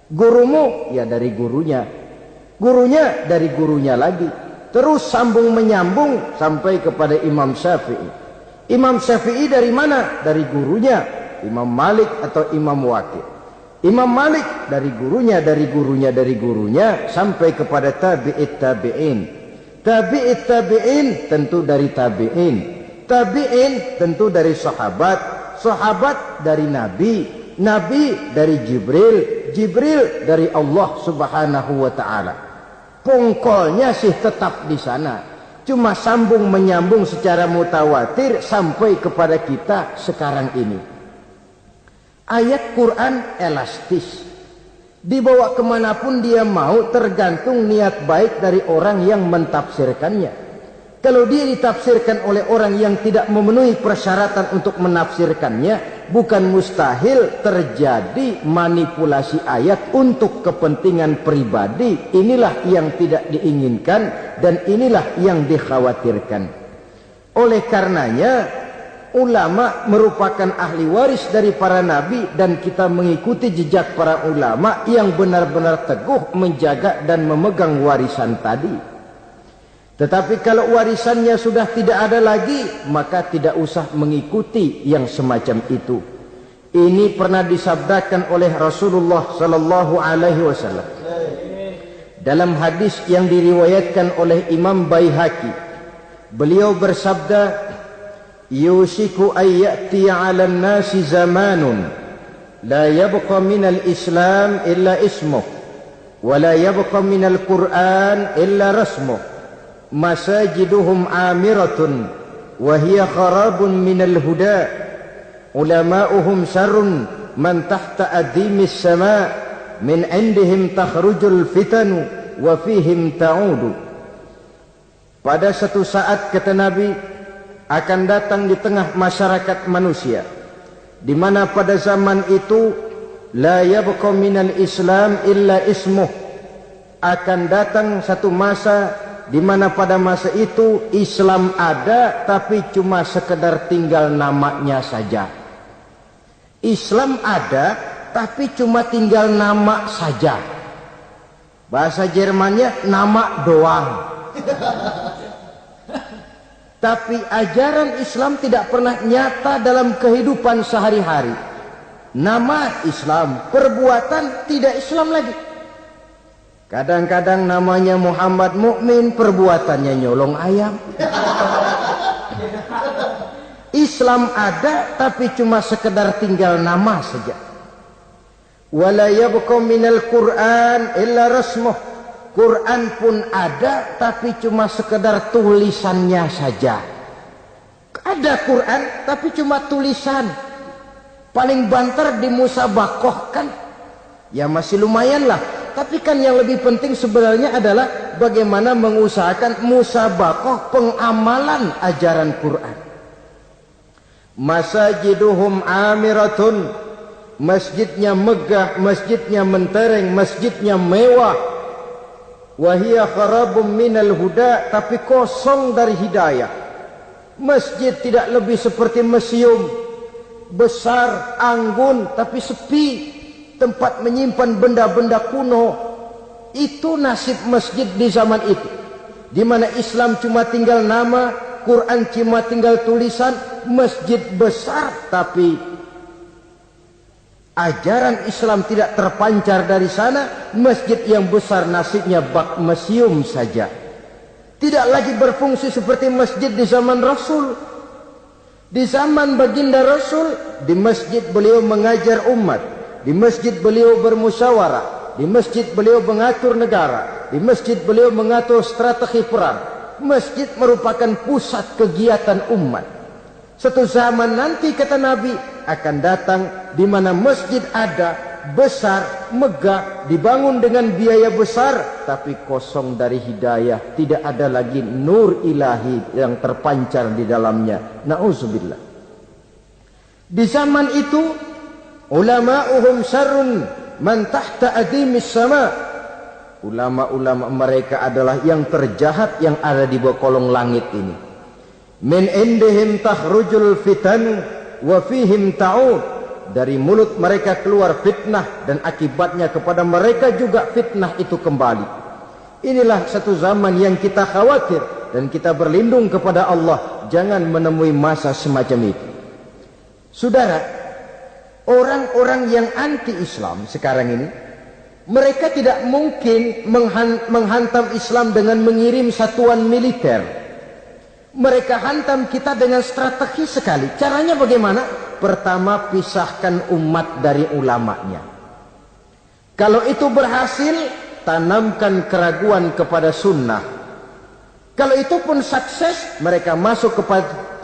"Gurumu?" "Ya dari gurunya." "Gurunya?" "Dari gurunya lagi." Terus sambung menyambung sampai kepada Imam Syafi'i. "Imam Syafi'i dari mana?" "Dari gurunya." "Imam Malik atau Imam Waqi'?" "Imam Malik." "Dari gurunya, dari gurunya, dari gurunya, sampai kepada tabi'it tabi'in." "Tabi'it tabi'in," tentu dari tabi'in. "Tabi'in," tentu dari sahabat. Sahabat dari Nabi. Nabi dari Jibril. Jibril dari Allah Subhanahu wa ta'ala. Pongkolnya sih tetap di sana. Cuma sambung menyambung secara mutawatir sampai kepada kita sekarang ini. Ayat Quran elastis. Dibawa kemanapun dia mau, tergantung niat baik dari orang yang mentafsirkannya. Kalau dia ditafsirkan oleh orang yang tidak memenuhi persyaratan untuk menafsirkannya, bukan mustahil terjadi manipulasi ayat untuk kepentingan pribadi. Inilah yang tidak diinginkan dan inilah yang dikhawatirkan. Oleh karenanya, ulama merupakan ahli waris dari para nabi, dan kita mengikuti jejak para ulama yang benar-benar teguh menjaga dan memegang warisan tadi. Tetapi kalau warisannya sudah tidak ada lagi, maka tidak usah mengikuti yang semacam itu. Ini pernah disabdakan oleh Rasulullah sallallahu alaihi wasallam dalam hadis yang diriwayatkan oleh Imam Baihaqi. Beliau bersabda, "Yusiku ayyati 'alan nasi zamanun la yabqa minal Islam illa ismuh wa la yabqa minal Qur'an illa rasmuh. Masajiduhum amiratun wa hiya kharabun minal huda. Ulama'uhum syarrun man tahta adimis sama' min indihim takhrujul fitanu wa fihim ta'udu." Pada satu saat, kata Nabi, akan datang di tengah masyarakat manusia, di mana pada zaman itu la yabqa minal Islam illa ismuh. Akan datang satu masa di mana pada masa itu Islam ada, tapi cuma sekedar tinggal namanya saja. Islam ada, tapi cuma tinggal nama saja. Bahasa Jermannya nama doang. Tapi ajaran Islam tidak pernah nyata dalam kehidupan sehari-hari. Nama Islam, perbuatan tidak Islam lagi. Kadang-kadang namanya Muhammad Mukmin, perbuatannya nyolong ayam. Islam ada, tapi cuma sekedar tinggal nama saja. Wala yabqa minal Qur'an illa rasmuh. Quran pun ada, tapi cuma sekedar tulisannya saja. Ada Quran, tapi cuma tulisan. Paling banter dimusabakohkan, ya masih lumayan lah. Tapi kan yang lebih penting sebenarnya adalah bagaimana mengusahakan musabakoh pengamalan ajaran Quran. Masajiduhum amiratun masjidnya megah, masjidnya mentereng, masjidnya mewah. Wahia kharabum minal huda, tapi kosong dari hidayah. Masjid tidak lebih seperti museum, besar, anggun, tapi sepi, tempat menyimpan benda-benda kuno. Itu nasib masjid di zaman itu, di mana Islam cuma tinggal nama, Quran cuma tinggal tulisan. Masjid besar, tapi ajaran Islam tidak terpancar dari sana. Masjid yang besar nasibnya bak museum saja. Tidak lagi berfungsi seperti masjid di zaman Rasul. Di zaman baginda Rasul, di masjid beliau mengajar umat, di masjid beliau bermusyawarah, di masjid beliau mengatur negara, di masjid beliau mengatur strategi perang. Masjid merupakan pusat kegiatan umat. Satu zaman nanti, kata Nabi, akan datang di mana masjid ada, besar, megah, dibangun dengan biaya besar, tapi kosong dari hidayah. Tidak ada lagi nur ilahi yang terpancar di dalamnya. Na'udzubillah. Di zaman itu, ulama'uhum syarrun man tahta adimis sama. Ulama-ulama mereka adalah yang terjahat yang ada di bawah kolong langit ini. Min indihim takhrujul fitan wa fihim ta'ud. Dari mulut mereka keluar fitnah, dan akibatnya kepada mereka juga fitnah itu kembali. Inilah satu zaman yang kita khawatir, dan kita berlindung kepada Allah jangan menemui masa semacam itu. Saudara, orang-orang yang anti-Islam sekarang ini, mereka tidak mungkin menghantam Islam dengan mengirim satuan militer. Mereka hantam kita dengan strategi sekali. Caranya bagaimana? Pertama, pisahkan umat dari ulamanya. Kalau itu berhasil, tanamkan keraguan kepada sunnah. Kalau itu pun sukses, mereka masuk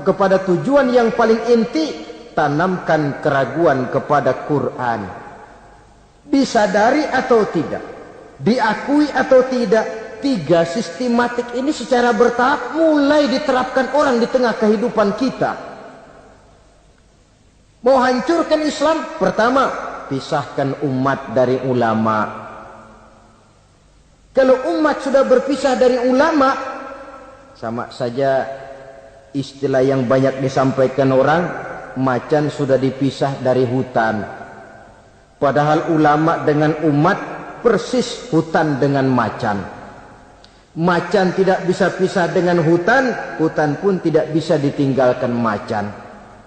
kepada tujuan yang paling inti, tanamkan keraguan kepada Quran. Disadari atau tidak, diakui atau tidak, tiga sistematik ini secara bertahap mulai diterapkan orang di tengah kehidupan kita. Mau hancurkan Islam, pertama, pisahkan umat dari ulama. Kalau umat sudah berpisah dari ulama, sama saja istilah yang banyak disampaikan orang, macan sudah dipisah dari hutan. Padahal ulama dengan umat persis hutan dengan macan. Macan tidak bisa pisah dengan hutan, hutan pun tidak bisa ditinggalkan macan.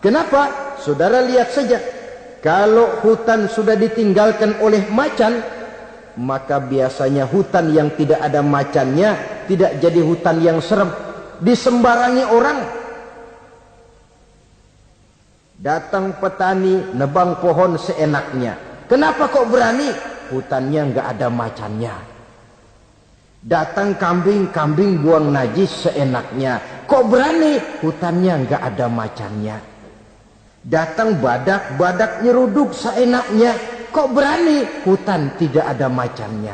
Kenapa? Saudara lihat saja, kalau hutan sudah ditinggalkan oleh macan, maka biasanya hutan yang tidak ada macannya tidak jadi hutan yang serem, disembarangi orang. Datang petani nebang pohon seenaknya. Kenapa kok berani? Hutannya nggak ada macannya. Datang kambing buang najis seenaknya. Kok berani? Hutannya nggak ada macannya. Datang badak nyeruduk seenaknya. Kok berani? Hutan tidak ada macannya.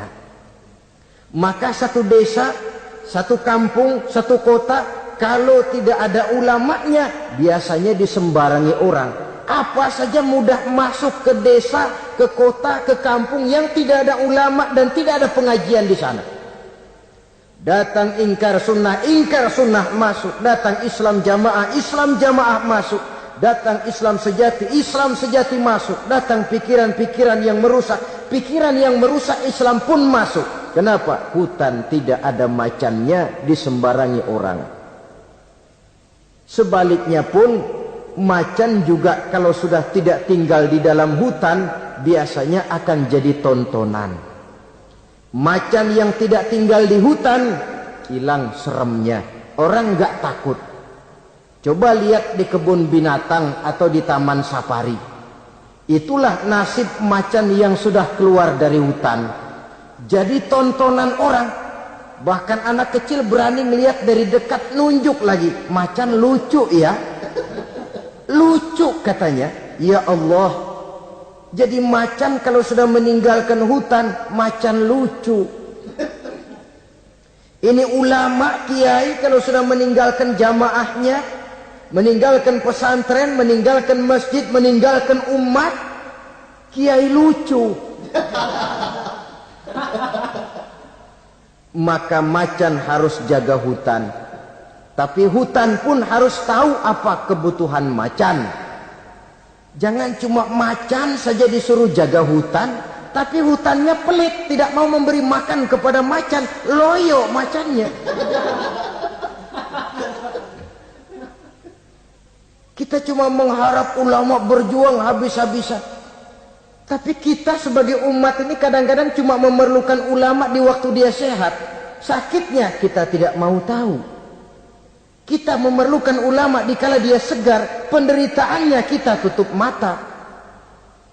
Maka satu desa, satu kampung, satu kota, kalau tidak ada ulamanya, biasanya disembarangi orang. Apa saja mudah masuk ke desa, ke kota, ke kampung yang tidak ada ulama dan tidak ada pengajian di sana. Datang ingkar sunnah masuk. Datang Islam jamaah masuk. Datang Islam sejati masuk. Datang pikiran-pikiran yang merusak Islam pun masuk. Kenapa? Hutan tidak ada macannya, disembarangi orang. Sebaliknya pun, macan juga kalau sudah tidak tinggal di dalam hutan, biasanya akan jadi tontonan. Macan yang tidak tinggal di hutan, hilang seremnya. Orang nggak takut. Coba lihat di kebun binatang atau di taman safari. Itulah nasib macan yang sudah keluar dari hutan. Jadi tontonan orang. Bahkan anak kecil berani melihat dari dekat, nunjuk lagi. Macan lucu ya. Lucu katanya. Ya Allah. Jadi macan kalau sudah meninggalkan hutan, macan lucu. Ini ulama, kiai kalau sudah meninggalkan jamaahnya, meninggalkan pesantren, meninggalkan masjid, meninggalkan umat, kiai lucu. Maka macan harus jaga hutan, tapi hutan pun harus tahu apa kebutuhan macan. Jangan cuma macan saja disuruh jaga hutan, tapi hutannya pelit, tidak mau memberi makan kepada macan, loyo macannya. Kita cuma mengharap ulama berjuang habis-habisan, tapi kita sebagai umat ini kadang-kadang cuma memerlukan ulama di waktu dia sehat. Sakitnya kita tidak mau tahu. Kita memerlukan ulama dikala dia segar, penderitaannya kita tutup mata.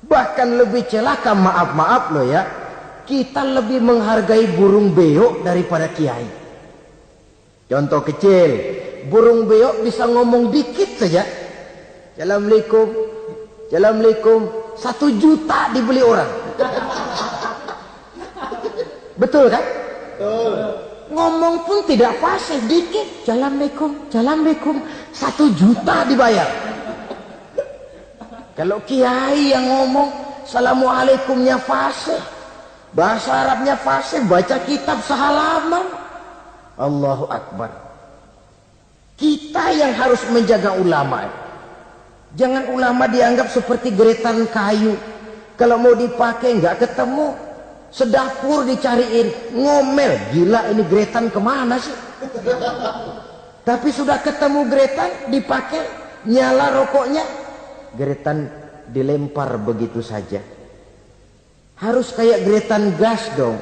Bahkan lebih celaka, maaf loh ya, kita lebih menghargai burung beo daripada kiai. Contoh kecil, burung beo bisa ngomong dikit saja. Assalamualaikum, Assalamualaikum, 1 juta dibeli orang. Betul kan? Betul. Ngomong pun tidak fasih, dikit. Assalamualaikum, Assalamualaikum, 1 juta dibayar. Kalau kiai yang ngomong Assalamualaikumnya fasih, bahasa Arabnya fasih, baca kitab sehalaman. Allahu Akbar. Kita yang harus menjaga ulama. Jangan ulama dianggap seperti geretan kayu. Kalau mau dipakai nggak ketemu, sedapur dicariin, ngomel, gila ini geretan kemana sih? Tapi sudah ketemu geretan, dipakai, nyala rokoknya, geretan dilempar begitu saja. Harus kayak geretan gas dong.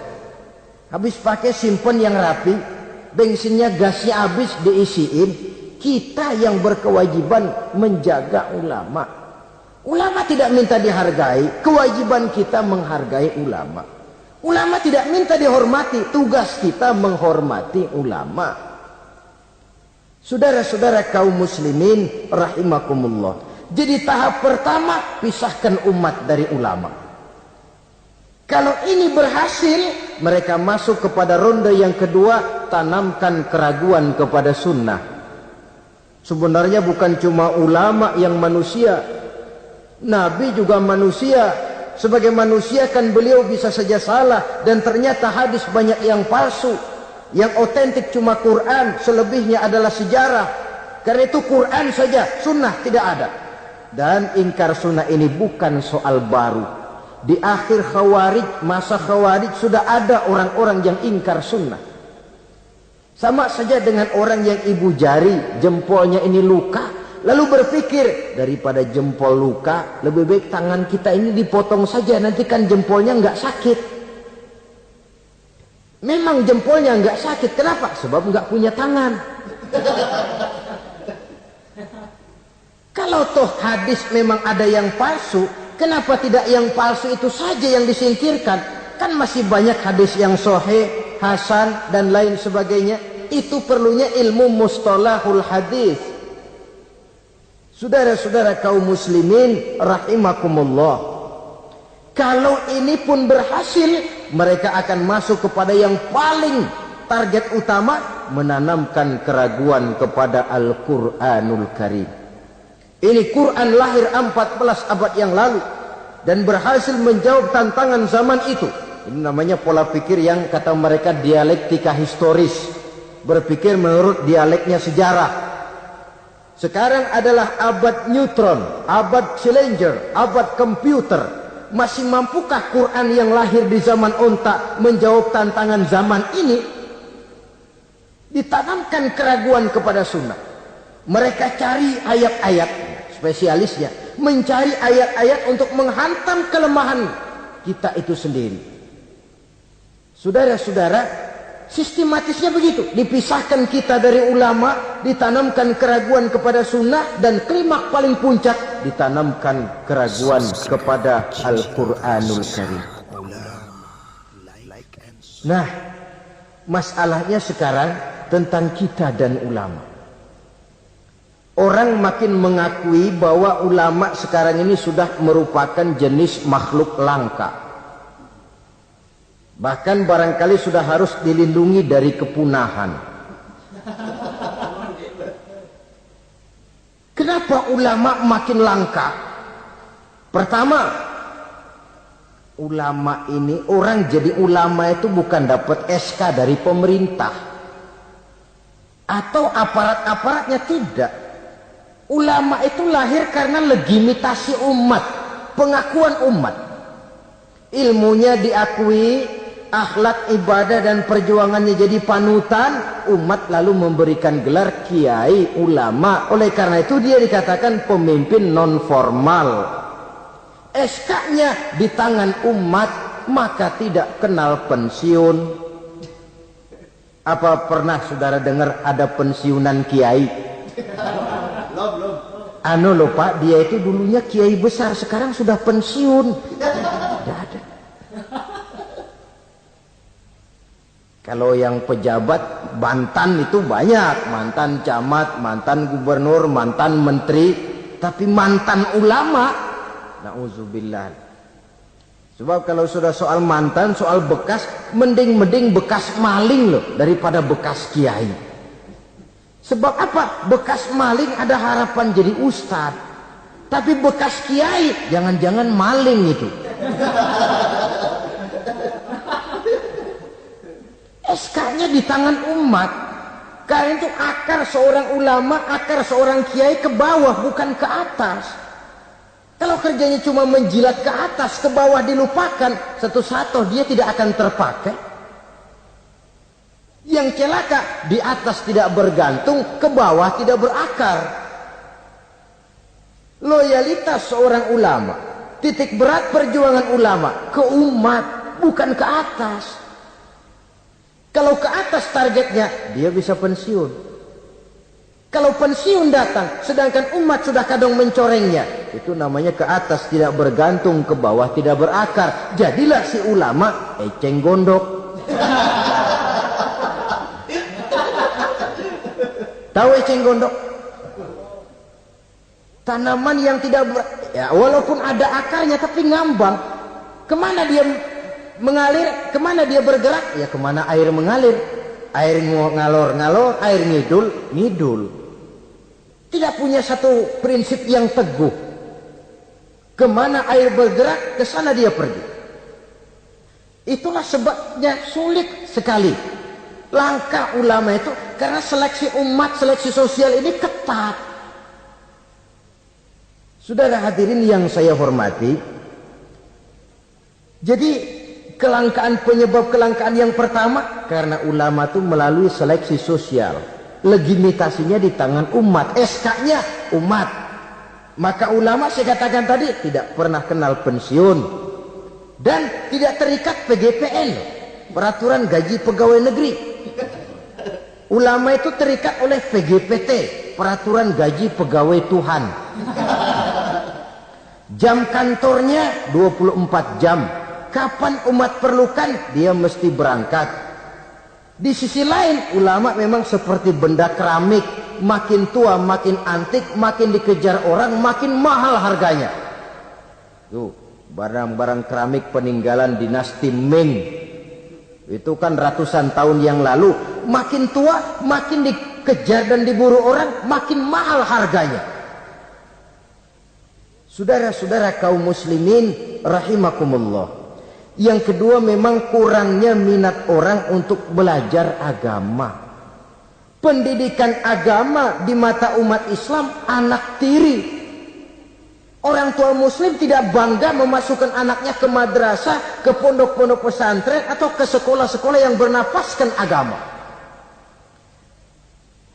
Habis pakai simpen yang rapi, bensinnya gasnya habis diisiin. Kita yang berkewajiban menjaga ulama. Ulama tidak minta dihargai, kewajiban kita menghargai ulama. Ulama tidak minta dihormati, tugas kita menghormati ulama. Saudara-saudara kaum muslimin rahimakumullah. Jadi tahap pertama, pisahkan umat dari ulama. Kalau ini berhasil, mereka masuk kepada ronde yang kedua, tanamkan keraguan kepada sunnah. Sebenarnya bukan cuma ulama yang manusia, Nabi juga manusia. Sebagai manusia kan beliau bisa saja salah, dan ternyata hadis banyak yang palsu. Yang otentik cuma Quran, selebihnya adalah sejarah. Karena itu Quran saja, sunnah tidak ada. Dan ingkar sunnah ini bukan soal baru. Di akhir Khawarij, masa Khawarij sudah ada orang-orang yang ingkar sunnah. Sama saja dengan orang yang ibu jari, jempolnya ini luka, lalu berpikir daripada jempol luka, lebih baik tangan kita ini dipotong saja, nanti kan jempolnya nggak sakit. Memang jempolnya nggak sakit, kenapa? Sebab nggak punya tangan. Kalau toh hadis memang ada yang palsu, kenapa tidak yang palsu itu saja yang disingkirkan? Kan masih banyak hadis yang sahih, hasan dan lain sebagainya. Itu perlunya ilmu mustalahul hadis. Saudara-saudara kaum muslimin rahimakumullah. Kalau ini pun berhasil, mereka akan masuk kepada yang paling target utama, menanamkan keraguan kepada Al-Quranul Karim. Ini Quran lahir 14 abad yang lalu dan berhasil menjawab tantangan zaman itu. Ini namanya pola pikir yang kata mereka dialektika historis. Berpikir menurut dialeknya sejarah. Sekarang adalah abad neutron, abad Challenger, abad komputer. Masih mampukah Quran yang lahir di zaman onta menjawab tantangan zaman ini? Ditanamkan keraguan kepada sunnah. Mereka cari ayat-ayat, spesialisnya mencari ayat-ayat untuk menghantam kelemahan kita itu sendiri. Saudara-saudara, sistematisnya begitu, dipisahkan kita dari ulama, ditanamkan keraguan kepada sunnah, dan klimaks paling puncak ditanamkan keraguan kepada Al-Quranul Karim. Nah, masalahnya sekarang tentang kita dan ulama. Orang makin mengakui bahwa ulama sekarang ini sudah merupakan jenis makhluk langka. Bahkan barangkali sudah harus dilindungi dari kepunahan. Kenapa ulama makin langka? Pertama, Ulama ini, orang jadi ulama itu bukan dapat SK dari pemerintah atau aparat-aparatnya, tidak. Ulama itu lahir karena legitimasi umat, pengakuan umat. Ilmunya diakui, akhlak, ibadah dan perjuangannya jadi panutan, umat lalu memberikan gelar kiai, ulama. Oleh karena itu dia dikatakan pemimpin non formal. SK-nya di tangan umat, maka tidak kenal pensiun. Apa pernah saudara dengar ada pensiunan kiai? Belum. Anu loh Pak, dia itu dulunya kiai besar, sekarang sudah pensiun. Tidak ada. Kalau yang pejabat Banten itu banyak, mantan camat, mantan gubernur, mantan menteri, tapi mantan ulama, na'udzubillah. Sebab kalau sudah soal mantan, soal bekas, mending bekas maling loh daripada bekas kiai. Sebab apa? Bekas maling ada harapan jadi ustad, tapi bekas kiai jangan-jangan maling itu. SK-nya di tangan umat. Karena itu akar seorang ulama, akar seorang kiai ke bawah, bukan ke atas. Kalau kerjanya cuma menjilat ke atas, ke bawah dilupakan, satu-satu dia tidak akan terpakai. Yang celaka, di atas tidak bergantung, ke bawah tidak berakar. Loyalitas seorang ulama, titik berat perjuangan ulama, ke umat, bukan ke atas. Kalau ke atas targetnya, dia bisa pensiun. Kalau pensiun datang, sedangkan umat sudah kadang mencorengnya, itu namanya ke atas tidak bergantung, ke bawah tidak berakar. Jadilah si ulama eceng gondok. Tahu eceng gondok? Tanaman yang tidak ya, walaupun ada akarnya tapi ngambang. Kemana dia mengalir? Kemana dia bergerak? Ya kemana air mengalir. Air ngalor-ngalor, air ngidul. Tidak punya satu prinsip yang teguh. Kemana air bergerak, ke sana dia pergi. Itulah sebabnya sulit sekali langkah ulama itu, karena seleksi umat, seleksi sosial ini ketat. Saudara hadirin yang saya hormati, jadi kelangkaan, penyebab kelangkaan yang pertama karena ulama itu melalui seleksi sosial. Legitimasinya di tangan umat, SK-nya umat. Maka ulama saya katakan tadi tidak pernah kenal pensiun dan tidak terikat PGPN, peraturan gaji pegawai negeri. Ulama itu terikat oleh PGPT, peraturan gaji pegawai Tuhan. Jam kantornya 24 jam. Kapan umat perlukan, dia mesti berangkat. Di sisi lain, ulama memang seperti benda keramik, makin tua makin antik, makin dikejar orang makin mahal harganya. Tuh, barang-barang keramik peninggalan dinasti Ming, itu kan ratusan tahun yang lalu, makin tua makin dikejar dan diburu orang, makin mahal harganya. Saudara-saudara kaum muslimin rahimakumullah. Yang kedua, memang kurangnya minat orang untuk belajar agama. Pendidikan agama di mata umat Islam anak tiri. Orang tua muslim tidak bangga memasukkan anaknya ke madrasah, ke pondok-pondok pesantren, atau ke sekolah-sekolah yang bernafaskan agama.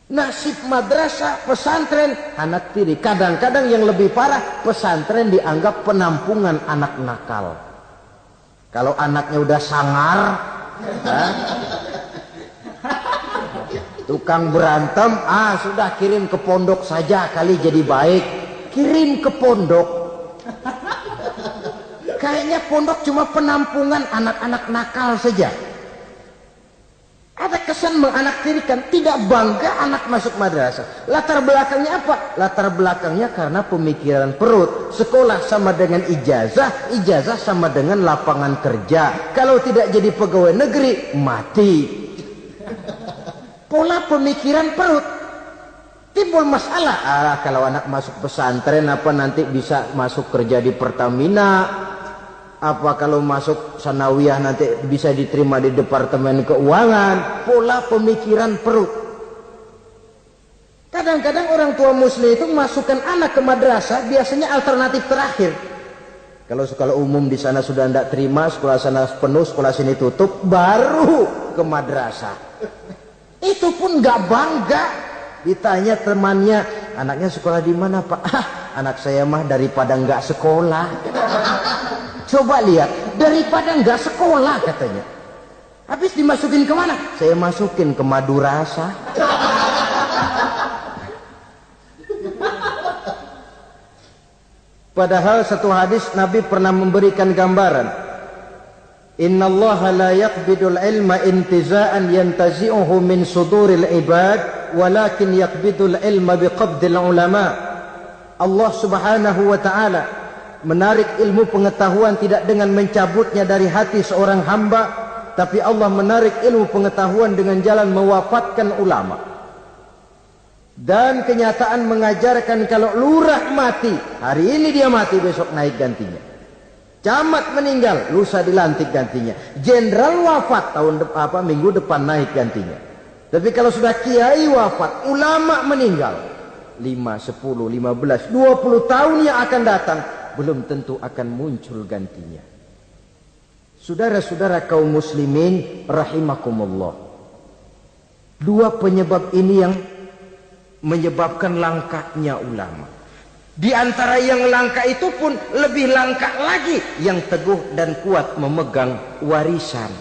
Nasib madrasah, pesantren, anak tiri. Kadang-kadang yang lebih parah, pesantren dianggap penampungan anak nakal. Kalau anaknya udah sangar, tukang berantem, sudah kirim ke pondok saja kali jadi baik. Kirim ke pondok. Kayaknya pondok cuma penampungan anak-anak nakal saja. Ada kesan menganaktirikan, tidak bangga anak masuk madrasah. Latar belakangnya apa? Latar belakangnya karena pemikiran perut. Sekolah sama dengan ijazah, ijazah sama dengan lapangan kerja. Kalau tidak jadi pegawai negeri, mati. Pola pemikiran perut. Timbul masalah, kalau anak masuk pesantren apa nanti bisa masuk kerja di Pertamina, Apa kalau masuk sanawiyah nanti bisa diterima di departemen keuangan? Pola pemikiran perut. Kadang-kadang orang tua muslim itu masukkan anak ke madrasah biasanya alternatif terakhir. Kalau sekolah umum di sana sudah tidak terima, sekolah sana penuh, sekolah sini tutup, baru ke madrasah. Itu pun nggak bangga. Ditanya temannya, anaknya sekolah di mana Pak? Anak saya mah daripada nggak sekolah. Coba lihat, daripada nggak sekolah katanya. Habis dimasukin ke mana? Saya masukin ke madrasah. Padahal satu hadis Nabi pernah memberikan gambaran. Innallaha la yaqbidul ilma intiza'an yantazi'uhu min suduril ibad, walakin yaqbidul ilma biqabdil ulama. Allah Subhanahu wa taala menarik ilmu pengetahuan tidak dengan mencabutnya dari hati seorang hamba, tapi Allah menarik ilmu pengetahuan dengan jalan mewafatkan ulama. Dan kenyataan mengajarkan kalau lurah mati, hari ini dia mati, besok naik gantinya. Camat meninggal, lusa dilantik gantinya. Jenderal wafat, minggu depan naik gantinya. Tapi kalau sudah kiai wafat, ulama meninggal, 5, 10, 15, 20 tahun yang akan datang, belum tentu akan muncul gantinya. Saudara-saudara kaum muslimin rahimakumullah. Dua penyebab ini yang menyebabkan langkanya ulama. Di antara yang langka itu pun lebih langka lagi yang teguh dan kuat memegang warisan.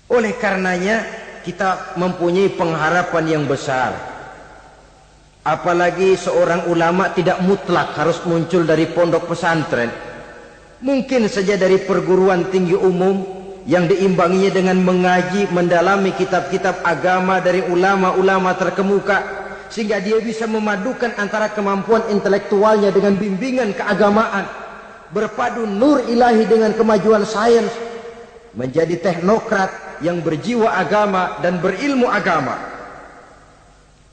Oleh karenanya kita mempunyai pengharapan yang besar. Apalagi seorang ulama tidak mutlak harus muncul dari pondok pesantren. Mungkin saja dari perguruan tinggi umum yang diimbanginya dengan mengaji, mendalami kitab-kitab agama dari ulama-ulama terkemuka, sehingga dia bisa memadukan antara kemampuan intelektualnya dengan bimbingan keagamaan, berpadu nur ilahi dengan kemajuan sains, menjadi teknokrat yang berjiwa agama dan berilmu agama.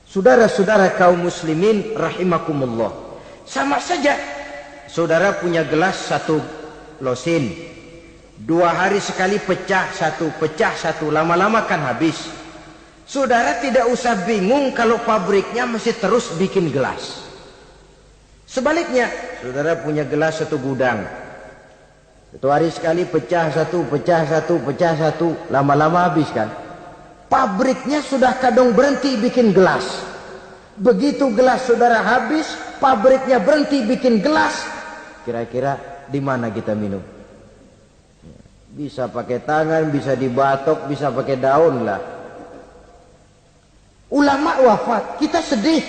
Saudara-saudara kaum muslimin rahimakumullah, sama saja saudara punya gelas satu losin, 2 hari sekali pecah satu, lama-lama kan habis. Saudara tidak usah bingung kalau pabriknya masih terus bikin gelas. Sebaliknya, saudara punya gelas satu gudang, 1 hari sekali pecah satu, lama-lama habis kan. Pabriknya sudah kadang berhenti bikin gelas. Begitu gelas saudara habis, pabriknya berhenti bikin gelas. Kira-kira di mana kita minum? Bisa pakai tangan, bisa dibatok, bisa pakai daun lah. Ulama wafat, kita sedih.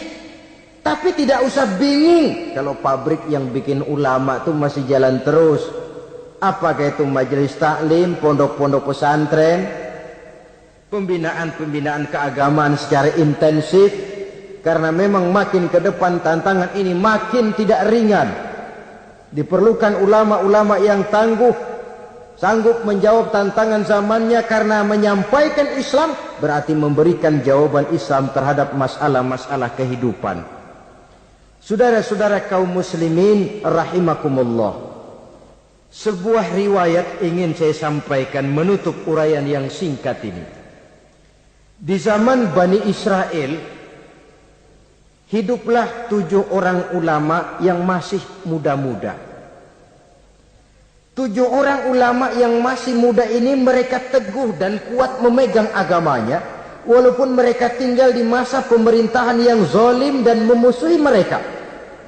Tapi tidak usah bingung kalau pabrik yang bikin ulama itu masih jalan terus. Apakah itu majelis taklim, pondok-pondok pesantren, pembinaan-pembinaan keagamaan secara intensif. Karena memang makin ke depan tantangan ini makin tidak ringan. Diperlukan ulama-ulama yang tangguh, sanggup menjawab tantangan zamannya, karena menyampaikan Islam berarti memberikan jawaban Islam terhadap masalah-masalah kehidupan. Saudara-saudara kaum muslimin rahimakumullah. Sebuah riwayat ingin saya sampaikan menutup uraian yang singkat ini. Di zaman Bani Israel, hiduplah 7 orang ulama yang masih muda-muda. 7 orang ulama yang masih muda ini mereka teguh dan kuat memegang agamanya, walaupun mereka tinggal di masa pemerintahan yang zalim dan memusuhi mereka.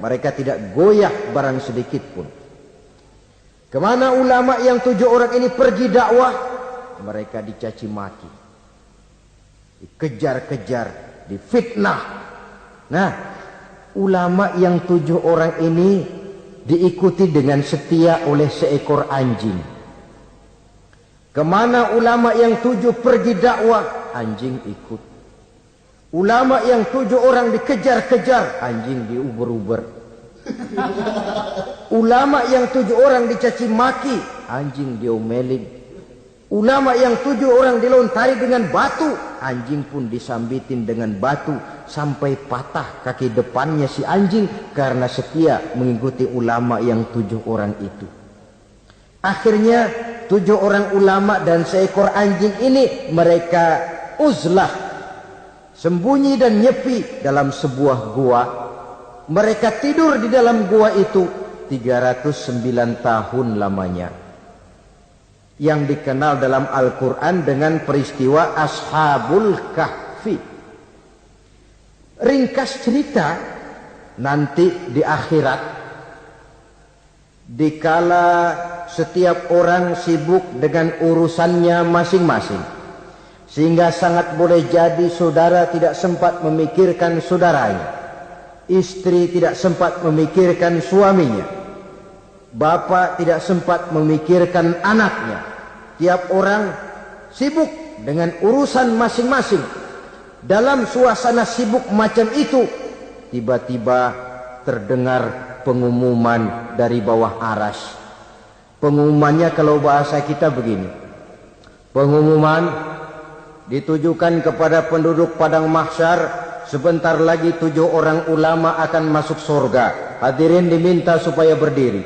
Mereka tidak goyah barang sedikit pun. Kemana ulama yang 7 orang ini pergi dakwah, mereka dicaci maki, dikejar-kejar, difitnah. Nah, ulama yang 7 orang ini diikuti dengan setia oleh seekor anjing. Kemana ulama yang 7 pergi dakwah, anjing ikut. Ulama yang 7 orang dikejar-kejar, anjing diuber-uber. Ulama yang 7 orang dicaci maki, anjing diomelin. Ulama yang 7 orang dilontari dengan batu, anjing pun disambitin dengan batu. sampai patah kaki depannya si anjing karena setia mengikuti ulama yang 7 orang itu. Akhirnya 7 orang ulama dan seekor anjing ini mereka uzlah, sembunyi dan nyepi dalam sebuah gua. Mereka tidur di dalam gua itu 309 tahun lamanya, yang dikenal dalam Al-Quran dengan peristiwa Ashabul Kahfi. Ringkas cerita, nanti di akhirat, dikala setiap orang sibuk dengan urusannya masing-masing, sehingga sangat boleh jadi saudara tidak sempat memikirkan saudaranya, istri tidak sempat memikirkan suaminya, bapak tidak sempat memikirkan anaknya. Tiap orang sibuk dengan urusan masing-masing. Dalam suasana sibuk macam itu, tiba-tiba terdengar pengumuman dari bawah aras. Pengumumannya kalau bahasa kita begini. Pengumuman ditujukan kepada penduduk padang mahsyar, sebentar lagi 7 orang ulama akan masuk surga. Hadirin diminta supaya berdiri.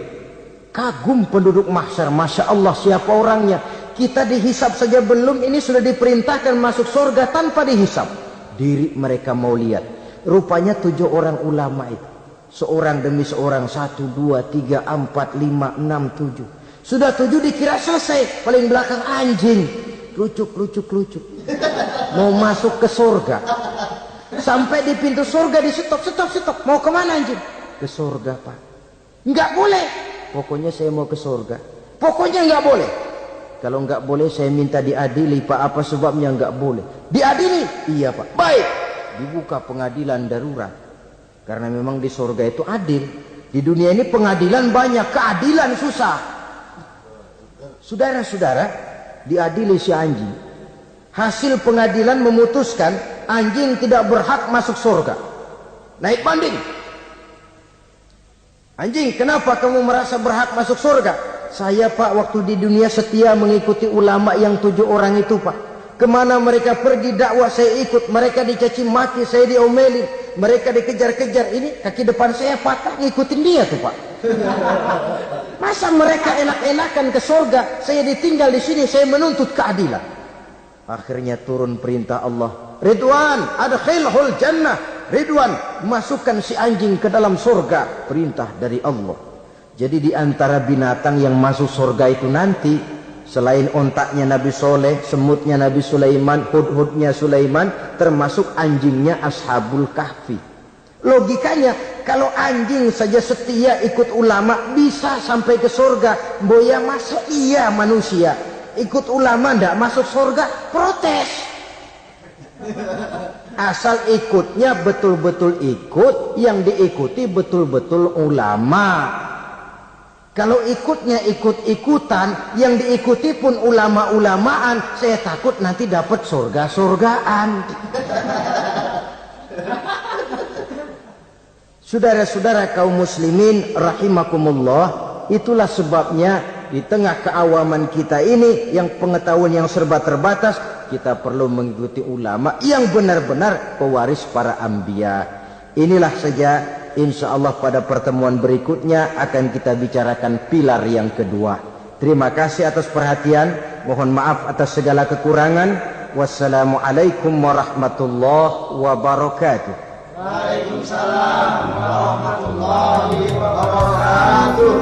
Kagum penduduk mahsyar, Masya Allah, siapa orangnya? Kita dihisap saja belum, ini sudah diperintahkan masuk surga tanpa dihisap. Diri mereka mau lihat. Rupanya 7 orang ulama itu, seorang demi seorang, 1, 2, 3, 4, 5, 6, 7. Sudah 7 dikira selesai. Paling belakang anjing, lucuk. Mau masuk ke surga. Sampai di pintu surga di stop. Mau kemana anjing? Ke surga, Pak. Enggak boleh. Pokoknya saya mau ke surga. Pokoknya enggak boleh. Kalau enggak boleh saya minta diadili, Pak. Apa sebabnya enggak boleh? Diadili? Iya, Pak. Baik. Dibuka pengadilan darurat. Karena memang di surga itu adil. Di dunia ini pengadilan banyak, keadilan susah. Saudara-saudara, diadili si anjing. Hasil pengadilan memutuskan anjing tidak berhak masuk surga. Naik banding. Anjing, kenapa kamu merasa berhak masuk surga? Saya, Pak, waktu di dunia setia mengikuti ulama yang 7 orang itu, Pak. Kemana mereka pergi dakwah saya ikut. Mereka dicaci maki, saya diomelin. Mereka dikejar-kejar. Ini kaki depan saya patah, ngikutin dia tuh, Pak. Masa mereka enak-enakan ke surga, saya ditinggal di sini, saya menuntut keadilan. Akhirnya turun perintah Allah. Ridwan, adkhilhul jannah. Ridwan, masukkan si anjing ke dalam surga. Perintah dari Allah. Jadi di antara binatang yang masuk surga itu nanti, selain ontaknya Nabi Soleh, semutnya Nabi Sulaiman, hudhudnya Sulaiman, termasuk anjingnya Ashabul Kahfi. Logikanya, kalau anjing saja setia ikut ulama bisa sampai ke surga, boya masa iya manusia ikut ulama ndak masuk surga? Protes. Asal ikutnya betul-betul ikut, yang diikuti betul-betul ulama. Kalau ikutnya ikut-ikutan, yang diikuti pun ulama-ulamaan, saya takut nanti dapat surga-surgaan. Saudara-saudara kaum muslimin rahimakumullah, itulah sebabnya di tengah keawaman kita ini yang pengetahuan yang serba terbatas, kita perlu mengikuti ulama yang benar-benar pewaris para anbiya. Inilah saja, insya Allah pada pertemuan berikutnya akan kita bicarakan pilar yang kedua. Terima kasih atas perhatian, mohon maaf atas segala kekurangan. Wassalamualaikum warahmatullahi wabarakatuh. Waalaikumsalam warahmatullahi wabarakatuh.